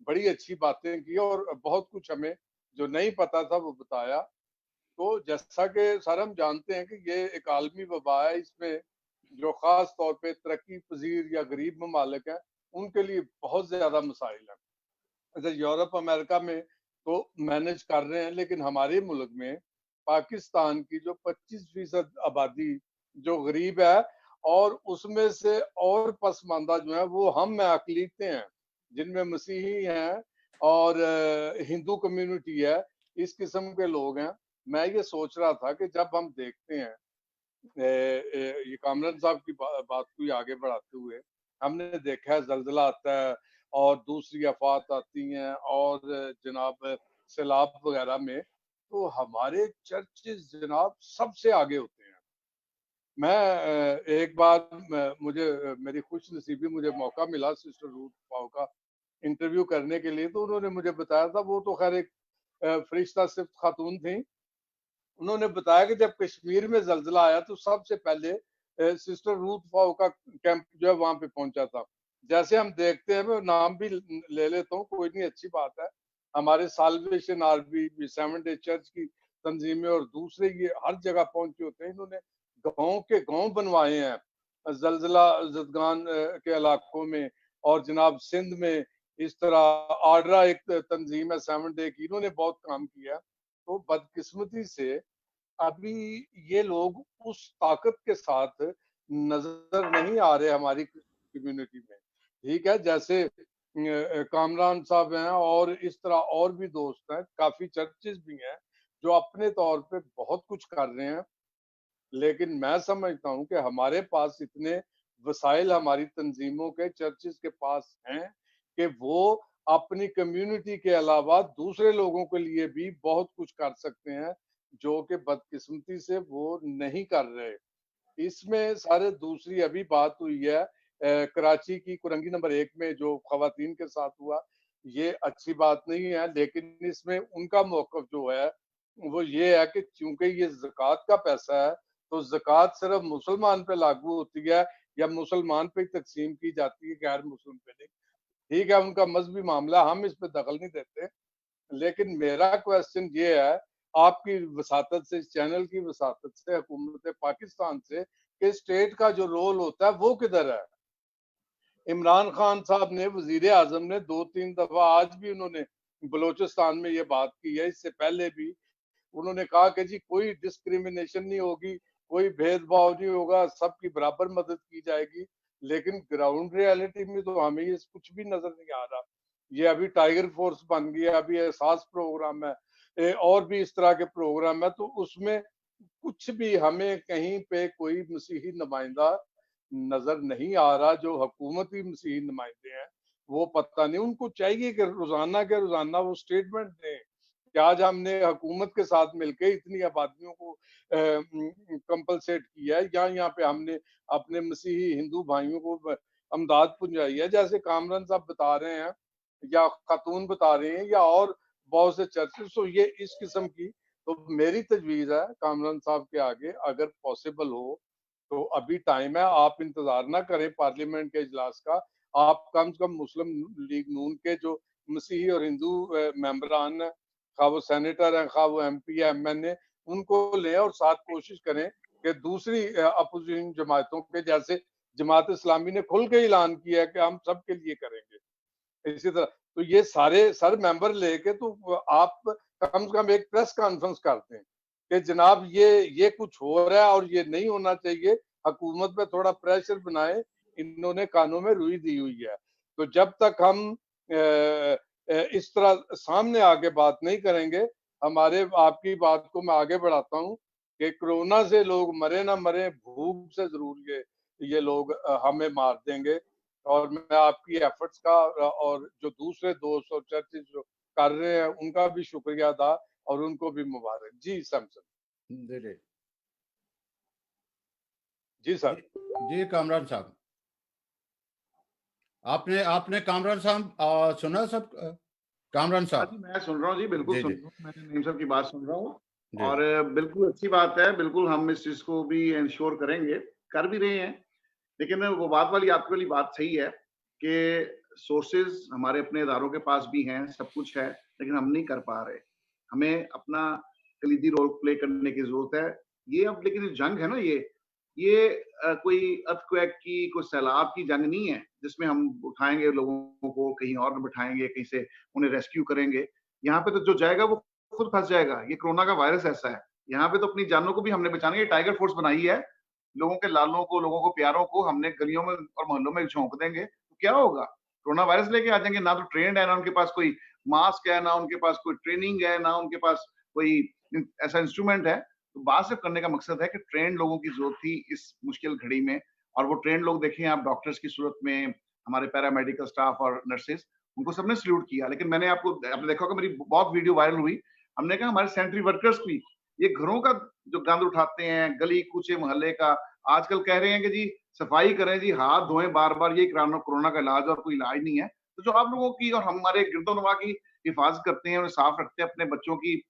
बड़ी अच्छी बातें की और बहुत कुछ हमें जो नहीं पता था वो बताया। तो जैसा कि सर हम जानते हैं कि ये एक आलमी वबा है, इसमें जो खास तौर पे तरक्की पजीर या गरीब ममालिक हैं उनके लिए बहुत ज्यादा मसाइल हैं। अच्छा यूरोप अमेरिका में तो मैनेज कर रहे हैं, लेकिन हमारे मुल्क में पाकिस्तान की जो 25% आबादी जो गरीब है और उसमें से और पसमानदा जो है वो हम में अकलीतें हैं जिनमें मसीही हैं और हिंदू कम्युनिटी है, इस किस्म के लोग हैं। मैं ये सोच रहा था कि जब हम देखते हैं ये कामरान साहब की बात को ही आगे बढ़ाते हुए हमने देखा है जल्जला आता है और दूसरी आफात आती हैं और जनाब सैलाब वगैरह में तो हमारे चर्चेज जनाब सबसे आगे होते हैं। मैं एक बार मुझे मेरी खुश नसीबी मुझे मौका मिला सिस्टर रूथ पाओ का इंटरव्यू करने के लिए, तो उन्होंने मुझे बताया था, वो तो खैर एक फरिश्ता सिर्फ खातून थी। उन्होंने बताया कि जब कश्मीर में ज़ल्ज़ला आया तो सबसे पहले सिस्टर रूथ फाओ का कैंप जो है वहाँ पे पहुँचा था। जैसे हम देखते हैं, मैं नाम भी ले लेता हूँ, कोई नहीं, अच्छी बात है। हमारे Salvation Army, seven day church की तंजीमें और दूसरे ये हर जगह पहुंचे होते हैं। इन्होंने गांव के गांव बनवाए हैं जलजला जदगान के इलाकों में, और जनाब सिंध में इस तरह आर्डरा एक तंजीम है 7 डे की, इन्होंने बहुत काम किया। तो बदकिस्मती से अभी ये लोग उस ताकत के साथ नजर नहीं आ रहे हमारी कम्युनिटी में। ठीक है, जैसे कामरान साहब हैं और इस तरह और भी दोस्त हैं, काफी चर्चेस भी हैं जो अपने तौर पे बहुत कुछ कर रहे हैं। लेकिन मैं समझता हूँ कि हमारे पास इतने वसाइल हमारी तंजीमों के, चर्चेस के पास हैं कि वो अपनी कम्युनिटी के अलावा दूसरे लोगों के लिए भी बहुत कुछ कर सकते हैं, जो कि बदकिस्मती से वो नहीं कर रहे। इसमें सारे दूसरी अभी बात हुई है कराची की कुरंगी नंबर 1 में जो खवातीन के साथ हुआ, ये अच्छी बात नहीं है। लेकिन इसमें उनका मौक़िफ़ जो है वो ये है कि चूंकि ये ज़कात का पैसा है, तो ज़कात सिर्फ मुसलमान पे लागू होती है या मुसलमान पे तकसीम की जाती है, गैर मुस्लिम पे नहीं। ठीक है, उनका मजहबी मामला, हम इस पे दखल नहीं देते। लेकिन मेरा क्वेश्चन ये है, आपकी वसातत से, इस चैनल की वसातत से, हुकूमत पाकिस्तान से, कि स्टेट का जो रोल होता है वो किधर है? इमरान खान साहब ने, वजीर आजम ने 2-3 दफा, आज भी उन्होंने बलोचिस्तान में ये बात की है, इससे पहले भी उन्होंने कहा कि जी कोई डिस्क्रिमिनेशन नहीं होगी, कोई भेदभाव नहीं होगा, सबकी बराबर मदद की जाएगी। लेकिन ग्राउंड रियलिटी में तो हमें ये कुछ भी नजर नहीं आ रहा। ये अभी टाइगर फोर्स बन गया, अभी एहसास प्रोग्राम है, और भी इस तरह के प्रोग्राम है, तो उसमें कुछ भी हमें कहीं पे कोई मसीही नुमाइंदा नजर नहीं आ रहा। जो हुकूमती मसीही नुमाइंदे हैं वो पता नहीं, उनको चाहिए कि रोजाना के रोजाना वो स्टेटमेंट दें कि आज हमने हुकूमत के साथ मिलकर इतनी आबादियों को कंपलसेट किया है, यहाँ पे हमने अपने मसीही हिंदू भाइयों को अमदाद पहुंचाई है, जैसे कामरान साहब बता रहे हैं या खातून बता रहे हैं या और बहुत से चर्चेस। तो ये इस किस्म की, तो मेरी तजवीज है कामरान साहब के आगे, अगर पॉसिबल हो तो अभी टाइम है, आप इंतजार ना करें पार्लियामेंट के इजलास का। आप कम से कम मुस्लिम लीग नून के जो मसीही और हिंदू मेंबरान हैं, खा वो सेनेटर हैं, खा वो MP है, MNA, उनको लें और साथ कोशिश करें कि दूसरी अपोजिशन जमातों के, जैसे जमात इस्लामी ने खुल के ऐलान किया है कि हम सबके लिए करेंगे, इसी तरह तो ये सारे सर मेंबर लेके तो आप कम से कम एक प्रेस कॉन्फ्रेंस करते हैं कि जनाब ये कुछ हो रहा है और ये नहीं होना चाहिए, हुकूमत पे थोड़ा प्रेशर बनाए, इन्होंने कानों में रुई दी हुई है। तो जब तक हम इस तरह सामने आके बात नहीं करेंगे, हमारे आपकी बात को मैं आगे बढ़ाता हूँ कि कोरोना से लोग मरे ना मरे, भूख से जरूर ये लोग हमें मार देंगे। और मैं आपकी एफर्ट्स का और जो दूसरे दोस्त और चर्चेस जो कर रहे हैं उनका भी शुक्रिया अदा, और उनको भी मुबारक। जी सैमसन। जी जी जी सर। जी कामरान साहब, आपने आपने कामरान साहब सुना सब? कामरान हाँ साहब। जी, मैं सुन रहा हूँ जी, बिल्कुल जी सुन जी रहा हूँ, मैंने नईम साहब की बात सुन रहा हूँ। जी और बिल्कुल अच्छी बात है, बिल्कुल हम इस चीज को भी इंश्योर करेंगे, कर भी रहे हैं। लेकिन वो बात वाली, आपकी वाली बात सही है कि सोर्सेज हमारे अपने इदारों के पास भी हैं, सब कुछ है, लेकिन हम नहीं कर पा रहे। हमें अपना कलीदी रोल प्ले करने की जरूरत है। ये अब लेकिन ये जंग है ना, ये कोई अर्थक्वेक की, कोई सैलाब की जंग नहीं है जिसमें हम उठाएंगे लोगों को, कहीं और बिठाएंगे, कहीं से उन्हें रेस्क्यू करेंगे। यहाँ पे तो जो जाएगा वो खुद फंस जाएगा। ये कोरोना का वायरस ऐसा है, यहाँ पे तो अपनी जानों को भी हमने बचाना है। ये टाइगर फोर्स बनाई है, लोगों के लालों को, लोगों को प्यारों को हमने गलियों में और मोहल्लों में झोंक देंगे तो क्या होगा? कोरोना वायरस लेके आ जाएंगे। ना तो ट्रेंड है, ना उनके पास कोई मास्क है, ना उनके पास कोई ट्रेनिंग है, ना उनके पास कोई ऐसा इंस्ट्रूमेंट है। तो बात सिर्फ करने का मकसद है कि ट्रेंड लोगों की जरूरत थी इस मुश्किल घड़ी में। और वो ट्रेंड लोग देखें आप, डॉक्टर्स की सूरत में हमारे पैरामेडिकल स्टाफ और नर्सेज, उनको सबने सल्यूट किया। लेकिन आपने देखा होगा, मेरी बहुत वीडियो वायरल हुई। हमने कहा हमारे सैनिटरी वर्कर्स भी, ये घरों का जो गंद उठाते हैं, गली कूचे मोहल्ले का, आजकल कह रहे हैं कि जी सफाई करें, जी हाथ धोएं बार बार, ये कोरोना का इलाज और कोई इलाज नहीं है। तो जो आप लोगों की और हमारे गिरदोनवा की हिफाजत करते हैं, उन्हें साफ रखते हैं, अपने बच्चों की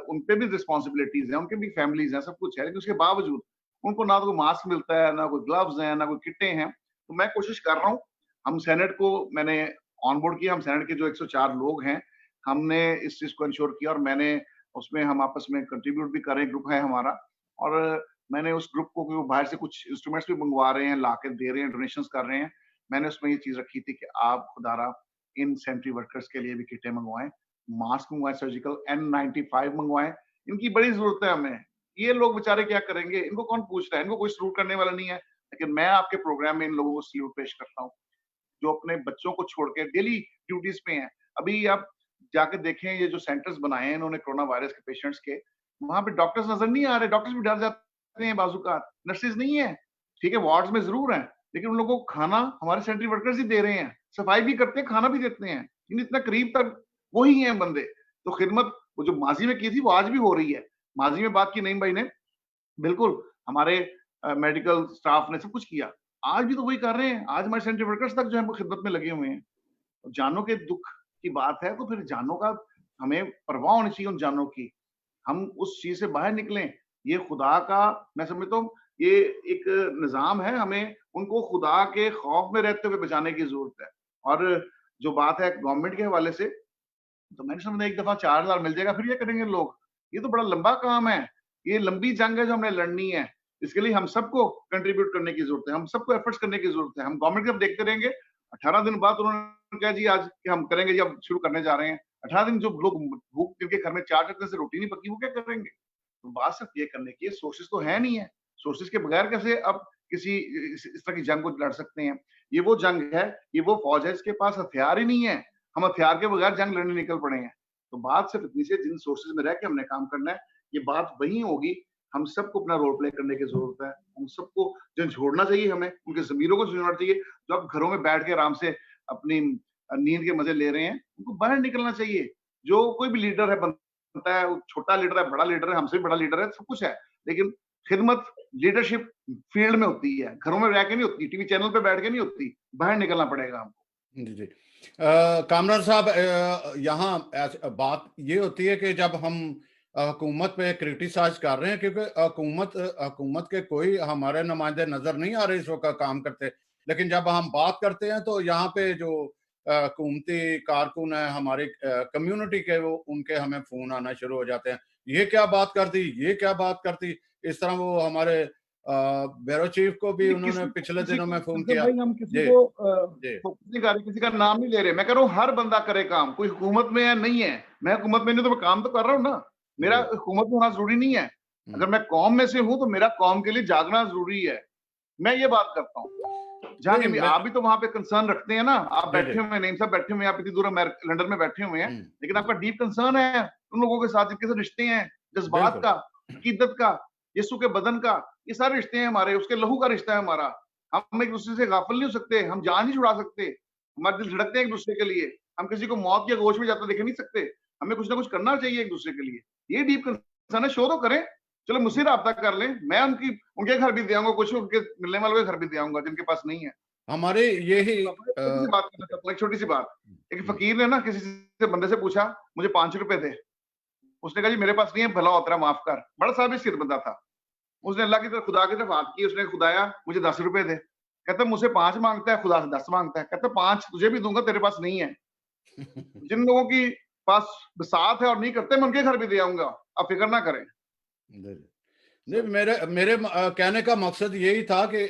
उन पे भी रिस्पॉन्सिबिलिटीज है, उनके भी फैमिलीज हैं, सब कुछ है। लेकिन उसके बावजूद उनको ना तो कोई मास्क मिलता है, ना कोई ग्लव्स हैं, ना कोई किटें हैं। तो मैं कोशिश कर रहा हूँ हम सेनेट को मैंने ऑनबोर्ड किया, हम सेनेट के जो 104 लोग हैं, हमने इस चीज को इंश्योर किया और मैंने उसमें हम आपस में कंट्रीब्यूट भी कर रहे हैं, ग्रुप है हमारा, और मैंने उस ग्रुप को क्योंकि बाहर से कुछ इंस्ट्रूमेंट्स भी मंगवा रहे हैं, लाके दे रहे हैं, डोनेशंस कर रहे हैं। मैंने उसमें ये चीज रखी थी कि आप खुदारा इन सैनिटरी वर्कर्स के लिए भी किटें मंगवाएं, मास्क मंगवाएं, सर्जिकल N95 मंगवाएं, इनकी बड़ी जरूरत है हमें। ये लोग बेचारे क्या करेंगे, इनको कौन पूछ रहा है, इनको कोई सल्यूट करने वाला नहीं है, लेकिन मैं आपके प्रोग्राम में इन लोगों को सल्यूट पेश करता हूँ जो अपने बच्चों को छोड़ के डेली ड्यूटीज पे हैं। अभी आप जाके देखें, ये जो सेंटर्स बनाए हैं इन्होंने कोरोना वायरस के पेशेंट्स के, वहां पे डॉक्टर्स नजर नहीं आ रहे, डॉक्टर्स भी डर जाते हैं बाजूकात, नर्सेज नहीं है, ठीक है वार्ड्स में जरूर हैं, लेकिन उन लोगों को खाना हमारे सैनिटरी वर्कर्स ही दे रहे हैं, सफाई भी करते हैं, खाना भी देते हैं, इन इतना करीब तक वही हैं बंदे। तो खिदमत वो जो माजी में की थी वो आज भी हो रही है। माजी में बात की नईम भाई ने, बिल्कुल हमारे मेडिकल स्टाफ ने सब कुछ किया, आज भी तो वही कर रहे हैं। आज हमारे सैनिटरी वर्कर्स तक जो है वो खिदमत में लगे हुए हैं। जानों के दुख की बात है तो फिर जानों का हमें परवाह होनी चाहिए, उन जानों की, हम उस चीज से बाहर निकलें। ये खुदा का, मैं समझता हूँ ये एक निजाम है, हमें उनको खुदा के खौफ में रहते हुए बचाने की जरूरत है। और जो बात है गवर्नमेंट के हवाले से, तो मैंने समझा एक दफा 4000 मिल जाएगा फिर ये करेंगे लोग, ये तो बड़ा लंबा काम है, ये लंबी जंग है जो हमने लड़नी है। इसके लिए हम सबको कंट्रीब्यूट करने की जरूरत है, हम सबको एफर्ट्स करने की जरूरत है। हम गवर्नमेंट जब देखते रहेंगे, 18 दिन बाद उन्होंने कहा जी आज कि हम करेंगे जी, अब शुरू करने जा रहे हैं। 18 दिन जो लोग भूख जिनके घर में 4 दिन से रोटी नहीं पकी, वो क्या करेंगे? तो बात सिर्फ ये करने की है, सोर्सेज तो है नहीं है, सोर्सेज के बगैर कैसे अब किसी इस तरह की जंग को लड़ सकते हैं? ये वो जंग है, ये वो फौज है जिसके पास हथियार ही नहीं है, हम हथियार के बगैर जंग लड़ने निकल पड़े हैं। तो बात सिर्फ इतनी से, जिन सोर्सेज में रह के हमने काम करना है, ये बात वही होगी। हम सबको अपना रोल प्ले करने की जरूरत है, हम सबको झंझोड़ना चाहिए, हमें उनके जमीरों को झंझोड़ना चाहिए। जो अब घरों में बैठ के आराम से अपनी नींद के मजे ले रहे हैं, उनको बाहर निकलना चाहिए। जो कोई भी लीडर है बनता है, छोटा लीडर है, बड़ा लीडर है, हमसे भी बड़ा लीडर है, सब कुछ है, लेकिन खिदमत लीडरशिप फील्ड में होती है, घरों में रह के नहीं होती, टीवी चैनल पे बैठ के नहीं होती, बाहर निकलना पड़ेगा हमको। जी जी। कामरान साहब, यहाँ बात ये होती है कि जब हम हुकूमत पे क्रिटिसाइज कर रहे हैं, क्योंकि हुकूमत के कोई हमारे नुमाइंदे नजर नहीं आ रहे इस वक्त काम करते, लेकिन जब हम बात करते हैं तो यहाँ पे जो हुकूमती कारकुन है हमारी कम्युनिटी के, वो उनके हमें फोन आना शुरू हो जाते हैं, ये क्या बात कर दी, ये क्या बात कर दी। इस तरह वो हमारे ब्यूरो चीफ को भी उन्होंने पिछले दिनों में फोन किया। भाई हम किसी को किसी का नाम नहीं ले रहे, मैं कह रहा हूँ हर बंदा करे काम, कोई हुकूमत में है नहीं है, मैं हुकूमत में नहीं तो मैं काम तो कर रहा हूँ ना, मेरा हुकूमत में होना जरूरी नहीं है। अगर मैं कौम में से हूँ तो मेरा कौम के लिए जागना जरूरी है, मैं ये बात करता हूँ। जहाँ आप भी तो वहां पे कंसर्न रखते हैं ना, आप बैठे हुए हैं, नईम साहब बैठे हुए हैं, आप इतनी दूर लंदन में बैठे हुए हैं, लेकिन आपका डीप कंसर्न है उन लोगों के साथ जिनके साथ रिश्ते हैं, जज्बात का, अकीदत का, यीशु के बदन का, ये सारे रिश्ते हैं हमारे, उसके लहू का रिश्ता है हमारा। हम एक दूसरे से गाफिल नहीं हो सकते, हम जान नहीं छुड़ा सकते, हमारे दिल धड़कते हैं एक दूसरे के लिए, हम किसी को मौत या गोश में जाते देख नहीं सकते, हमें कुछ ना कुछ करना चाहिए एक दूसरे के लिए। ये डीप कंसर्न है, शो तो करें, चलो मुझसे रब्ता कर लें, मैं उनके घर भी दे आऊंगा, कुछ उनके मिलने वालों के घर भी दे आऊंगा जिनके पास नहीं है। हमारे यही बात करना चाहता हूँ, एक छोटी सी बात। एक फकीर ने ना किसी से बंदे से पूछा, मुझे 5 रुपए दे। उसने कहा जी मेरे पास नहीं है, भला होता है, माफ कर। बड़ा साहब सिर बंदा था, उसने अल्लाह की तरफ, खुदा की तरफ बात की, उसने खुदाया मुझे 10 रुपए दे। कहता मुझसे 5 मांगता है, खुदा से 10 मांगता है। कहता 5 तुझे भी दूंगा, तेरे पास नहीं है। जिन लोगों की पास बसात है और नहीं करते, मैं उनके घर भी दे आऊंगा, आप फिक्र ना करें। नहीं, मेरे कहने का मकसद यही था कि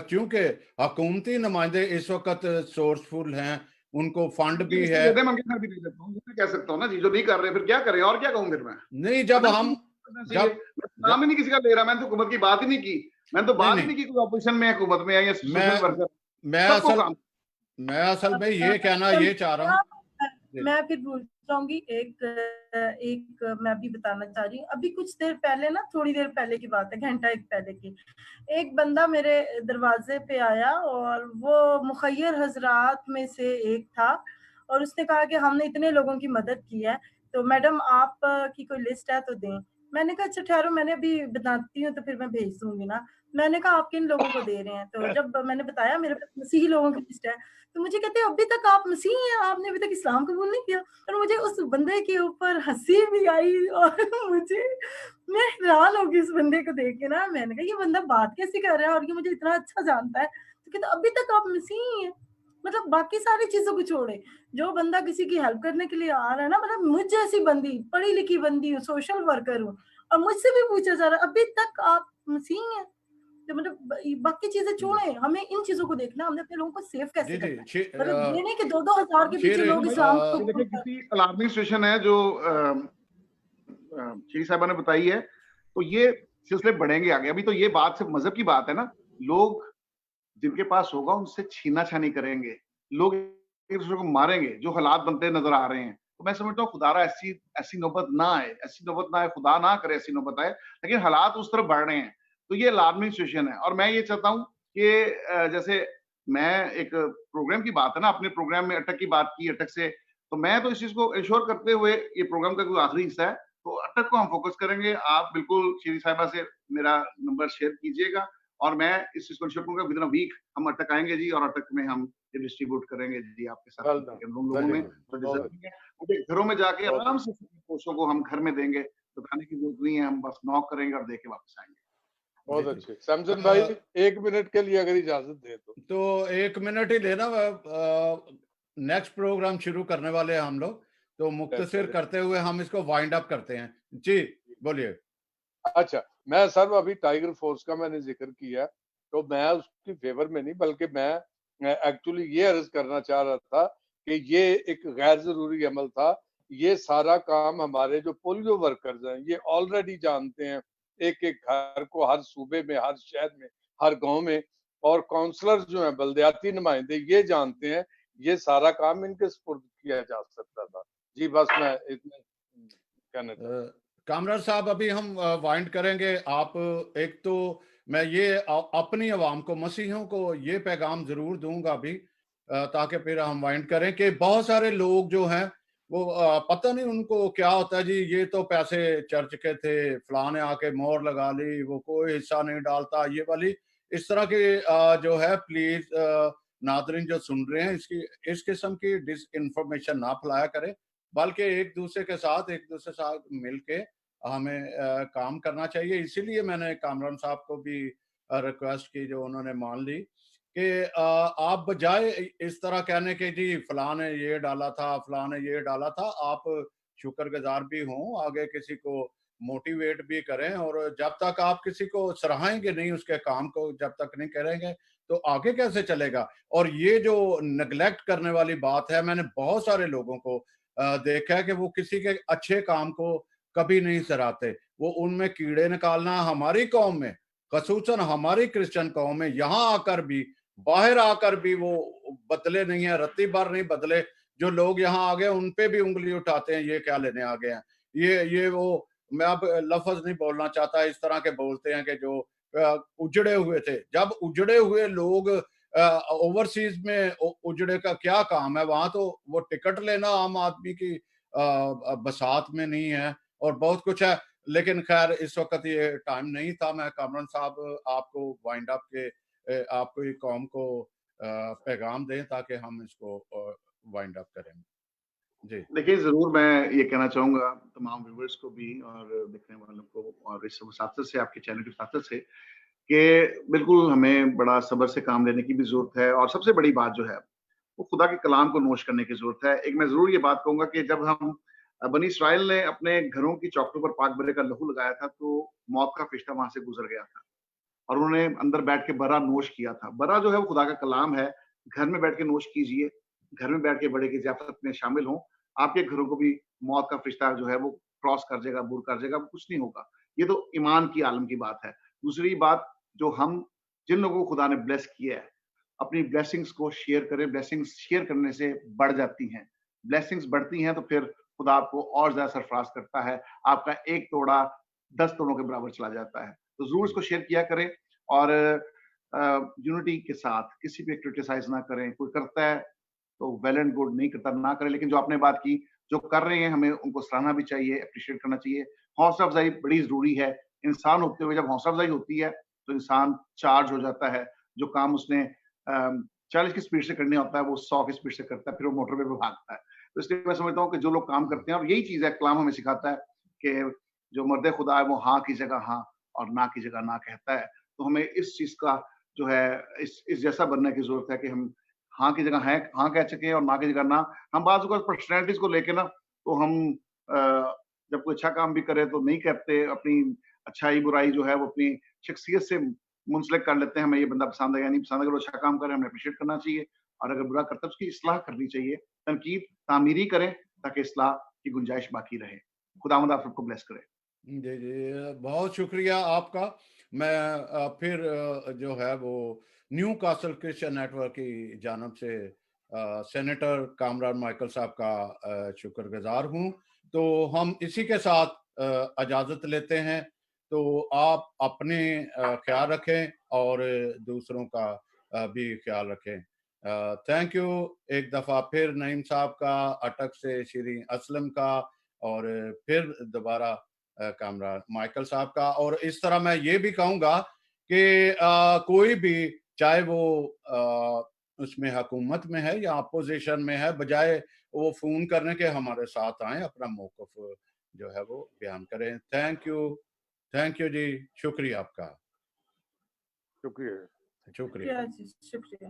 क्योंकि हुकूमती नुमाइंदे इस वक्त सोर्सफुल हैं, उनको फंड भी है, मैं उनके घर भी दे देता हूँ, कह सकता हूँ ना जी, जो नहीं कर रहे फिर क्या करें, और क्या कहूँ फिर मैं। नहीं, जब हम नाम ही नहीं किसी का ले रहा, मैंने तो हुकूमत की बात ही नहीं की, मैंने तो बात ही नहीं की कोई ऑपोजिशन में हुकूमत में है या सोशल वर्कर। मैं असल में ये कहना ये चाह रहा हूँ, मैं फिर भूल जाऊंगी। एक मैं भी बताना चाह रही हूँ, अभी कुछ देर पहले ना, थोड़ी देर पहले की बात है, घंटा एक पहले की, एक बंदा मेरे दरवाजे पे आया और वो मुखय्यर हजरात में से एक था, और उसने कहा कि हमने इतने लोगों की मदद की है, तो मैडम आप की कोई लिस्ट है तो दें। मैंने कहा अच्छा ठहरो, मैंने अभी बताती हूँ तो फिर मैं भेज दूंगी ना। मैंने कहा आप किन लोगों को दे रहे हैं? तो जब मैंने बताया मेरे पास मसीही लोगों की लिस्ट है, तो मुझे कहते हैं अभी तक आप मसीही हैं, आपने अभी तक इस्लाम कबूल नहीं किया। और मुझे उस बंदे के ऊपर हंसी भी आई और मैं हैरान हो गई उस बंदे को देख के ना। मैंने कहा ये बंदा बात कैसे कर रहा है और ये मुझे इतना अच्छा जानता है। तो कहते अभी तक आप मसीही हैं। मतलब बाकी सारी चीजों को छोड़े, जो बंदा किसी की हेल्प करने के लिए आ रहा है ना, मतलब मुझ जैसी बंदी, पढ़ी लिखी बंदी हूँ, सोशल वर्कर हूँ, और मुझसे भी पूछा जा रहा है अभी तक आप मसीही हैं। तो मतलब बाकी चीजें जी छोड़ें, हमें इन चीजों को देखना, हमने अपने लोगों को सेफ जी कैसे जी करना है। मतलब ये नहीं कि 2-2 हज़ार के शेर पीछे लोग भाई, इस्लाम को ये देखिए कितनी अलार्मिंग सिचुएशन है जो श्री साहिबा ने बताई है। तो ये सिलसिले बढ़ेंगे आगे। अभी तो ये बात सिर्फ मजहब की बात है ना। लोग जिनके पास होगा उनसे छीना छानी करेंगे, लोग एक दूसरे को मारेंगे, जो हालात बनते नजर आ रहे हैं। तो मैं समझता हूँ खुदारा ऐसी ऐसी नौबत ना आए, ऐसी नौबत ना आए, खुदा ना करे ऐसी नौबत आए, लेकिन हालात उस तरफ बढ़ रहे हैं। तो ये अलार्मिंग सिचुएशन है। और मैं ये चाहता हूँ कि जैसे मैं एक प्रोग्राम की बात है ना, अपने प्रोग्राम में अटक की बात की, अटक से तो मैं तो इस चीज को इंश्योर करते हुए, ये प्रोग्राम का कोई आखिरी हिस्सा है तो अटक को हम फोकस करेंगे। आप बिल्कुल श्री साहिबा से मेरा नंबर शेयर कीजिएगा और मैं इस चीज को इंश्योर करूंगा विद इन अ वीक हम अटक आएंगे जी, और अटक में हम ये डिस्ट्रीब्यूट करेंगे जी आपके साथ वेल डन, उन लोगों वेरी में गुड, तो बहुत डिजर्विंग है। उनके घरों में जाके बहुत आराम से पोस्टों को हम घर में देंगे, बताने की जरूरत नहीं है, हम बस नॉक करेंगे और दे के वापस आएंगे। बहुत जी जी अच्छे। सैमसन भाई, 1 मिनट के लिए अगर इजाजत दे तो 1 मिनट ही लेना, नेक्स्ट प्रोग्राम शुरू करने वाले हैं हम लोग, तो मुख्तसर तो करते हुए हम इसको वाइंड अप करते हैं। जी बोलिए। अच्छा, मैं सर अभी टाइगर फोर्स का मैंने जिक्र किया, तो मैं उसकी फेवर में नहीं, बल्कि मैं एक्चुअली ये अर्ज करना चाह रहा था कि ये एक गैर जरूरी अमल था। ये सारा काम हमारे जो पोलियो वर्कर्स हैं ये ऑलरेडी जानते हैं, एक एक घर को, हर सूबे में, हर शहर में, हर गांव में, और काउंसलर जो हैं, बल्दियाती नुमाइंदे, ये जानते हैं। ये सारा काम इनके सुपुर्द किया जा सकता था। जी बस मैं इतना कहना चाहता हूँ। कामराज साहब, अभी हम वाइंड करेंगे। आप एक तो मैं ये अपनी आवाम को, मसीहों को ये पैगाम जरूर दूंगा अभी, ताकि फिर हम वाइंड करें कि बहुत सारे लोग जो हैं वो पता नहीं उनको क्या होता है जी, ये तो पैसे चर्च के थे, फलां ने आके मोहर लगा ली, वो कोई हिस्सा नहीं डालता, ये वाली इस तरह के जो है, प्लीज नादरीन जो सुन रहे हैं, इसकी इस किस्म की डिस इन्फॉर्मेशन ना फैलाया करें, बल्कि एक दूसरे के साथ, एक दूसरे के साथ मिलके हमें काम करना चाहिए। इसीलिए मैंने कामरान साहब को भी रिक्वेस्ट की, जो उन्होंने मान ली कि आप बजाय इस तरह कहने के जी फलां ने ये डाला था, फलां ने ये डाला था, आप शुक्रगुजार भी हों, आगे किसी को मोटिवेट भी करें। और जब तक आप किसी को सराहेंगे नहीं, उसके काम को जब तक नहीं करेंगे, तो आगे कैसे चलेगा। और ये जो नेग्लेक्ट करने वाली बात है, मैंने बहुत सारे लोगों को देखा है कि वो किसी के अच्छे काम को कभी नहीं सराहते, वो उनमें कीड़े निकालना। हमारी कौम में, खसूसन हमारी क्रिश्चियन कौम में, यहाँ आकर भी, बाहर आकर भी वो बदले नहीं है, रत्ती भर नहीं बदले। जो लोग यहाँ आ गए उन पे भी उंगली उठाते हैं, ये क्या लेने आ गए हैं, ये वो। मैं अब लफ्ज नहीं बोलना चाहता, इस तरह के बोलते हैं कि जो उजड़े हुए थे। जब उजड़े हुए लोग ओवरसीज में उजड़े का क्या काम है, वहां तो वो टिकट लेना आम आदमी की बसात में नहीं है, और बहुत कुछ है। लेकिन खैर इस वक्त ये टाइम नहीं था। मैं कामरान साहब आपको वाइंड अप के आपको ये कौम को पैगाम दें ताकि हम इसको वाइंड अप करें। जी देखिए जरूर मैं ये कहना चाहूंगा तमाम व्यूवर्स को भी और देखने वालों को और इस मुसाफिर से, आपके चैनल के मुसाफिर से, कि बिल्कुल हमें बड़ा सब्र से काम लेने की भी जरूरत है। और सबसे बड़ी बात जो है वो खुदा के कलाम को नोश करने की जरूरत है। एक मैं जरूर ये बात कहूंगा कि जब हम बनी इसराइल ने अपने घरों की चौखटों पर पाक बरे का लहू लगाया था तो मौत का फरिश्ता वहां से गुजर गया था और उन्होंने अंदर बैठ के बरा नोश किया था। बरा जो है वो खुदा का कलाम है। घर में बैठ के नोश कीजिए, घर में बैठ के बड़े की ज़ियाफ़त में शामिल हों। आपके घरों को भी मौत का फरिश्ता जो है वो क्रॉस कर जाएगा, दूर कर जाएगा, कुछ नहीं होगा। ये तो ईमान की आलम की बात है। दूसरी बात, जो हम जिन लोगों को खुदा ने ब्लेस किया है, अपनी ब्लेसिंग्स को शेयर करें। ब्लेसिंग्स शेयर करने से बढ़ जाती हैं। ब्लेसिंग्स बढ़ती हैं तो फिर खुदा आपको और ज़्यादा सरफराज करता है। आपका 1 तोड़ा 10 तोड़ों के बराबर चला जाता है। तो ज़रूर इसको शेयर किया करें और यूनिटी के साथ किसी पे क्रिटिसाइज़ ना करें। कोई करता है तो वेल एंड गुड, नहीं करता ना करें। लेकिन जो आपने बात की, जो कर रहे हैं हमें उनको सराहना भी चाहिए, एप्रिशिएट करना चाहिए। हौसला अफ़ज़ाई बड़ी ज़रूरी है। इंसान होते हुए जब हौसला अफ़ज़ाई होती है तो इंसान चार्ज हो जाता है। जो काम उसने 40 की स्पीड से करना होता है वो 100 की स्पीड से करता है, फिर वो मोटरवे पे भागता है। तो इसलिए मैं समझता हूँ कि जो लोग काम करते हैं, और यही चीज़ है कलाम हमें सिखाता है कि जो मर्द खुदा है वो हाँ की जगह हाँ और ना की जगह ना कहता है। तो हमें इस चीज़ का जो है इस जैसा बनने की ज़रूरत है कि हम हाँ की जगह है हाँ कह सके और ना की जगह ना। हम बात पर्सनैलिटीज को लेके ना तो हम जब कोई अच्छा काम भी करे तो नहीं कहते, अपनी अच्छाई बुराई जो है वो अपनी शख्सियत से मुंसलिक कर लेते हैं, हमें ये बंदा पसंद है या नहीं पसंद। अगर वो अच्छा काम करे हमें अप्रिशिएट करना चाहिए, और अगर बुरा करता है उसकी इस्लाह करनी चाहिए। तनकीद तामीरी करें ताकि इस्लाह की गुंजाइश बाकी रहे। खुदावंद आप सबको ब्लेस करे। जी, जी, बहुत शुक्रिया आपका। मैं फिर जो है वो न्यू कासल क्रिश्चियन नेटवर्क की जानब से सेनेटर कामरान माइकल साहब का शुक्रगुजार हूँ। तो हम इसी के साथ इजाज़त लेते हैं। तो आप अपने ख्याल रखें और दूसरों का भी ख्याल रखें। थैंक यू एक दफ़ा फिर नईम साहब का, अटक से श्री असलम का, और फिर दोबारा कामरान माइकल साहब का। और इस तरह मैं ये भी कहूँगा कि कोई भी, चाहे वो उसमें हुकूमत में है या अपोजिशन में है, बजाय वो फ़ोन करने के हमारे साथ आएँ, अपना मौक़िफ़ जो है वो बयान करें। थैंक यू जी, शुक्रिया आपका। शुक्रिया। शुक्रिया। शुक्रिया जी, शुक्रिया।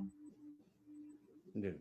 जी।